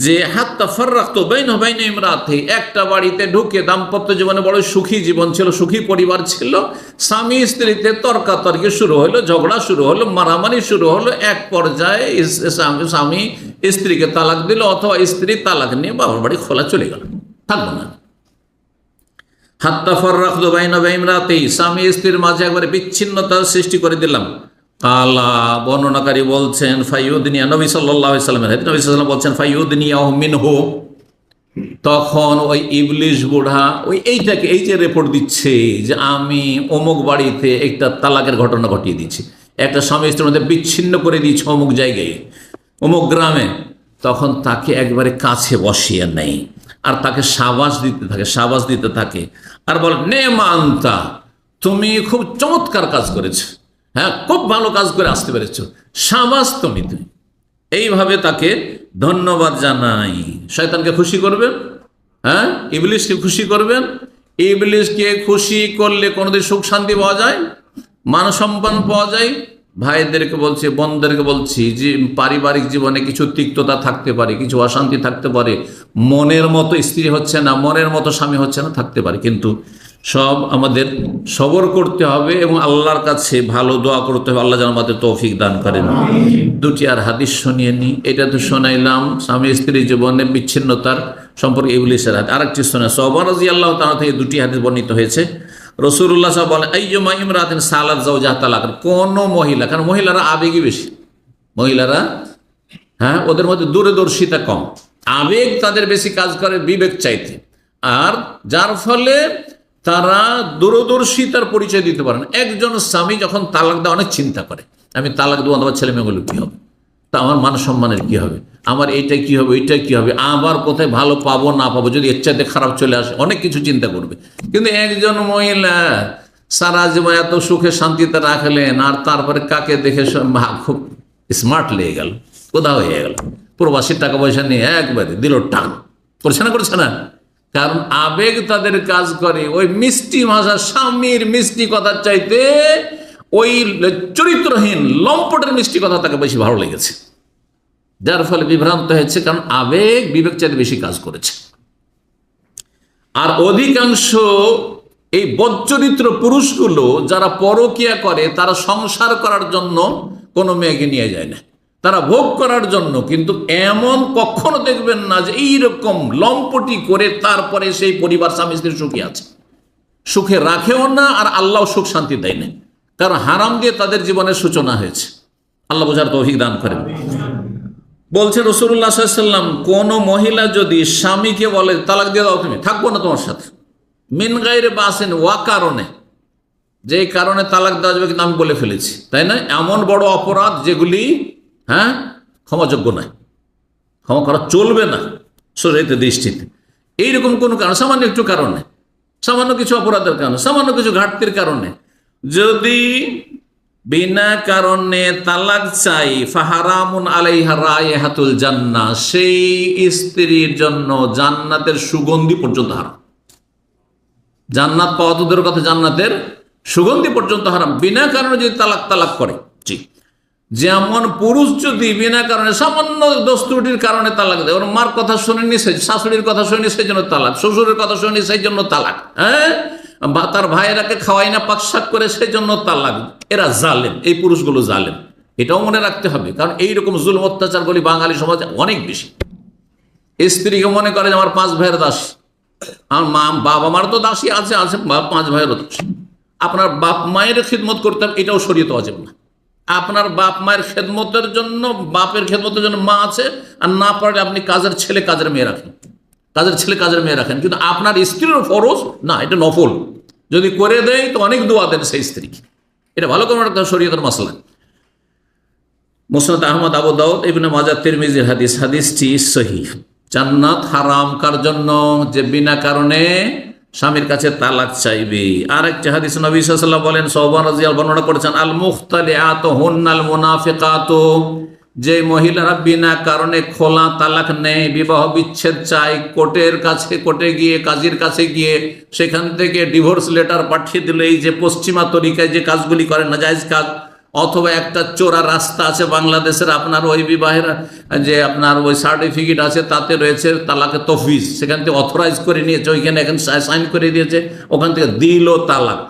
যে হাত্তা ফাররাকতু বাইনা বাইনা ইমরাতি, একটা বাড়িতে ঢুকে, দাম্পত্য জীবনে বড় সুখী জীবন ছিল, সুখী পরিবার ছিল, স্বামী স্ত্রীতে তর্কাতর্কি শুরু হলো, ঝগড়া শুরু হলো, মারামারি শুরু হলো, এক পর্যায়ে স্বামী স্ত্রীকে তালাক দিল, অথবা স্ত্রী তালাক নিয়ে বাবার বাড়ি খোলা চলে গেল, থাকবো না। হাত্তা ফাররাকতু বাইনা ইমরাতি, স্বামী স্ত্রীর মাঝে একবারে বিচ্ছিন্নতা সৃষ্টি করে দিলাম। আলা, বর্ণনাকারী বলছেন, ফাইউদনিয়া, নবী সাল্লাল্লাহু আলাইহি ওয়াসাল্লাম, নবী সাল্লাল্লাহু আলাইহি ওয়াসাল্লাম বলছেন ফাইউদনিয়াহু মিনহু, তখন ওই ইবলিস বুড়া ওই এইটাকে, এই যে রিপোর্ট দিচ্ছে যে আমি অমুক বাড়িতে একটা তালাকের ঘটনা ঘটিয়ে দিচ্ছি, একটা স্বামী স্ত্রীর মধ্যে বিচ্ছিন্ন করে দিয়েছি অমুক জায়গায়, অমুক গ্রামে, তখন তাকে একবারে কাছে বসিয়ে নেই আর তাকে সাবাস দিতে থাকে আর বল, নে মান্তা, তুমি খুব চমৎকার কাজ করেছো, হ্যাঁ খুব ভালো কাজ করে আসতে পেরেছো, সাবাস তুমি। এইভাবে তাকে ধন্যবাদ জানাই। শয়তানকে খুশি করবেন, হ্যাঁ ইবলিসকে খুশি করবেন। ইবলিসকে খুশি করলে কোনোদিন সুখ শান্তি পাওয়া যায়, মান সম্মান পাওয়া যায়। ভাইদেরকে বলছি, বোনদেরকে বলছি, যে পারিবারিক জীবনে কিছু তিক্ততা থাকতে পারে, কিছু অশান্তি থাকতে পারে, মনের মতো স্ত্রী হচ্ছে না, মনের মতো স্বামী হচ্ছে না, থাকতে পারে, কিন্তু সব আমাদের সবর করতে হবে এবং আল্লাহর কাছে ভালো দোয়া করতে হবে, আল্লাহ যেন আমাদের তৌফিক দান করেন। দুটি আর হাদিস শুনিয়ে নি। এটা তো শোনাইলাম স্বামী স্ত্রী জীবনের বিচ্ছিন্নতার সম্পর্কে ইবলিসের হাদিস। আরেকটি শোনা সোহবান রাদিয়াল্লাহু তাআলা থেকে দুটি হাদিস বর্ণিত হয়েছে। রাসূলুল্লাহ সাল্লাল্লাহু আলাইহি ওয়াসাল্লাম বলেন, আইয়ুমা ইমরাতিন সালাত যাওজাহা তালাক, কোন মহিলা, কারণ মহিলারা আবেগী বেশি, মহিলারা ওদের মধ্যে দূরদর্শিতা কম, আবেগ তাদের বেশি কাজ করে বিবেক চাইতে, আর যার ফলে তারা দূরদর্শিতার পরিচয় দিতে পারেন। একজন স্বামী যখন তালাক দেয় অনেক চিন্তা করে, আমি তালাক দেবো, আমার ছেলে মেয়েগুলো কী হবে, তা আমার মান সম্মানের কী হবে, আমার এইটা কী হবে, ওইটা কী হবে, আবার কোথায় ভালো পাবো না পাবো, যদি এর চাইতে খারাপ চলে আসে, অনেক কিছু চিন্তা করবে। কিন্তু একজন মহিলা সারা জীবন এত সুখে শান্তিতে রাখলেন, আর তারপরে কাকে দেখে খুব স্মার্ট লেগে গেল, কোথাও হয়ে গেল, প্রবাসীর টাকা পয়সা নিয়ে একবারে দিল টান, করছে না, কারণ আবেগ তাদের কাজ করে। ওই মিষ্টি ভাষা, স্বামীর মিষ্টি কথার চাইতে ওই চরিত্রহীন লম্পটের মিষ্টি কথা তাকে বেশি ভালো লেগেছে, যার ফলে বিভ্রান্ত হয়েছে, কারণ আবেগ বিবেক চাইতে বেশি কাজ করেছে। আর অধিকাংশ এই বদচরিত্র পুরুষগুলো যারা পরকীয়া করে, তারা সংসার করার জন্য কোনো মেয়েকে নিয়ে যায় না, তারা ভোগ করার জন্য। কিন্তু এমন কখনো দেখবেন না যে এইরকম লম্পটি করে তারপরে সেই পরিবার স্বামী স্ত্রী সুখী আছে, সুখে রাখেও না, আর আল্লাহ সুখ শান্তি দেয় না, কারণ হারাম দিয়ে তাদের জীবনের সূচনা হয়েছে। আল্লাহ বোঝার তৌফিক দান করেন। বলছে রাসূলুল্লাহ সাল্লাল্লাহু আলাইহি ওয়াসাল্লাম, কোন মহিলা যদি স্বামীকে বলে তালাক দিয়ে দাও, তুমি থাকবো না তোমার সাথে, মিন গায়রে বাসিন, ওয়া কারণে, যে কারণে তালাক দেওয়া যাবে কিন্তু আমি বলে ফেলেছি, তাই না, এমন বড় অপরাধ যেগুলি ক্ষমাযোগ্য নয়, ক্ষমা করা চলবে না শরীয়তের দৃষ্টিতে। এইরকম কোনো কারণ, সামান্য একটু কারণে, সামান্য কিছু অপরাধের কারণে, সামান্য কিছু ঘাটতির কারণে যদি বিনা কারণে তালাক চাই, ফাহারামুন আলাইহা রায়হাতুল জান্নাহ, সেই স্ত্রীর জন্য জান্নাতের সুগন্ধি পর্যন্ত হারাম। জান্নাত পাওয়া তো দূরের কথা, জান্নাতের সুগন্ধি পর্যন্ত হারাম, বিনা কারণে যদি তালাক করে। জি, যেমন পুরুষ যদি বিনা কারণে সামান্য দোষ ত্রুটির কারণে তালাক দেয়, ওর মার কথা শুনেনি, শাশুড়ির কথা শুনেনি সেই জন্য তালাক, শ্বশুরের কথা শুনেনি সেই জন্য তালাক, তার ভাইয়েরাকে খাওয়াই না পাকশাক করে সেই জন্য তালাক, এরা জালেম, এই পুরুষগুলো জালেম। এটাও মনে রাখতে হবে, কারণ এইরকম জুলম অত্যাচারগুলি বাঙালি সমাজে অনেক বেশি। স্ত্রীকে মনে করে যে আমার 5 ভাইয়ের দাসী, আমার বাবা মার তো দাসী আছে, 5 ভাইয়েরও দাসী। আপনার বাপ মায়ের খিদমত করতে হবে, এটাও শরীয়তে ওয়াজিব না। আপনার বাপ মায়ের খেদমতের জন্য, বাপের খেদমতের জন্য মা আছে, আর না পারলে আপনি কাজের ছেলে কাজের মেয়ে রাখেন, কাজের ছেলে কাজের মেয়ে রাখেন, কিন্তু আপনার স্ত্রীর ফরজ না, এটা নফল। যদি করে দেয় তো অনেক দোয়া দেন সেই স্ত্রীকে, এটা ভালো করে রাখতে হবে, শরীয়তের মাসলা। মুসনাদ আহমদ, আবু দাউদ, ইবনে মাজাহ, তিরমিজির হাদিস, হাদিসটি সহিহ। জান্নাত হারাম কার জন্য? যে বিনা কারণে স্বামীর কাছে তালাক চাইবে। আর একটা হাদিস নবী সাল্লাল্লাহু আলাইহি ওয়াসাল্লাম বলেন, সাওবান রাদিয়াল্লাহু বর্ণনা করেছেন, আল মুখতালিআতু হুন্নাল মুনাফিকাতু, যে মহিলারা বিনা কারণে খোলা তালাক নেয়, বিবাহ বিচ্ছেদ চায়, কোর্টে গিয়ে, কাজীর কাছে গিয়ে সেখান থেকে ডিভোর্স লেটার পাঠিয়ে দিলে, এই যে পশ্চিমা তরিকায় যে কাজগুলি করেন না জায়েজ কাজ, অথবা একটা চোরা রাস্তা আছে বাংলাদেশের, আপনার ওই বিবাহের যে আপনার ওই সার্টিফিকেট আছে তাতে রয়েছে তালাকে তফবিজ, সেখান থেকে অথরাইজ করে নিয়েছে, ওইখানে এখন সাইন করে দিয়েছে, ওখান থেকে দিল তালাক।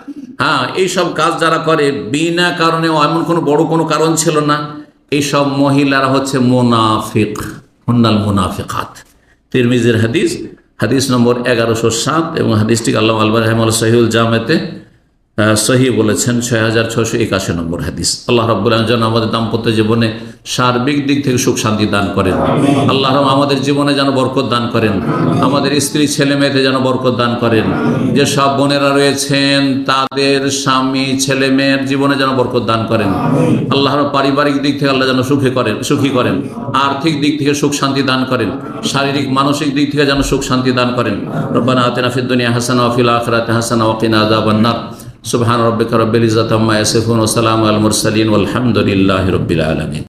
এইসব কাজ যারা করে বিনা কারণে, এমন কোনো বড় কোনো কারণ ছিল না, এইসব মহিলারা হচ্ছে মুনাফিক, হুন্নাল মুনাফিকাত। তিরমিজির হাদিস, হাদিস নম্বর 1107, এবং হাদিসটি আল্লামা আলবানী রাহিমাহুল্লাহ সহিহুল জামেতে সহি বলেছেন, 6681 নম্বর হাদিস। আল্লাহ রাব্বুল আলামিন যেন আমাদের দাম্পত্য জীবনে সার্বিক দিক থেকে সুখ শান্তি দান করেন। আল্লাহ আমাদের জীবনে যেন বরকত দান করেন, আমাদের স্ত্রী ছেলে মেয়েতে যেন বরকত দান করেন। যে সব বোনেরা রয়েছেন তাদের স্বামী ছেলে মেয়ের জীবনে যেন বরকত দান করেন। আল্লাহ পারিবারিক দিক থেকে আল্লাহ যেন সুখী করেন, আর্থিক দিক থেকে সুখ শান্তি দান করেন, শারীরিক মানসিক দিক থেকে যেন সুখ শান্তি দান করেন। রব্বানা আতিনা ফিদ দুনিয়া হাসানা ওয়া ফিল আখিরাতি হাসানা ওয়া কিনা আযাবান নার। সুবহান রাব্বিকা রাব্বিল ইজ্জাতি আম্মা ইয়াসিফুন ওয়া সালামুন আলাল মুরসালিন ওয়ালহামদুলিল্লাহি রাব্বিল আলামিন।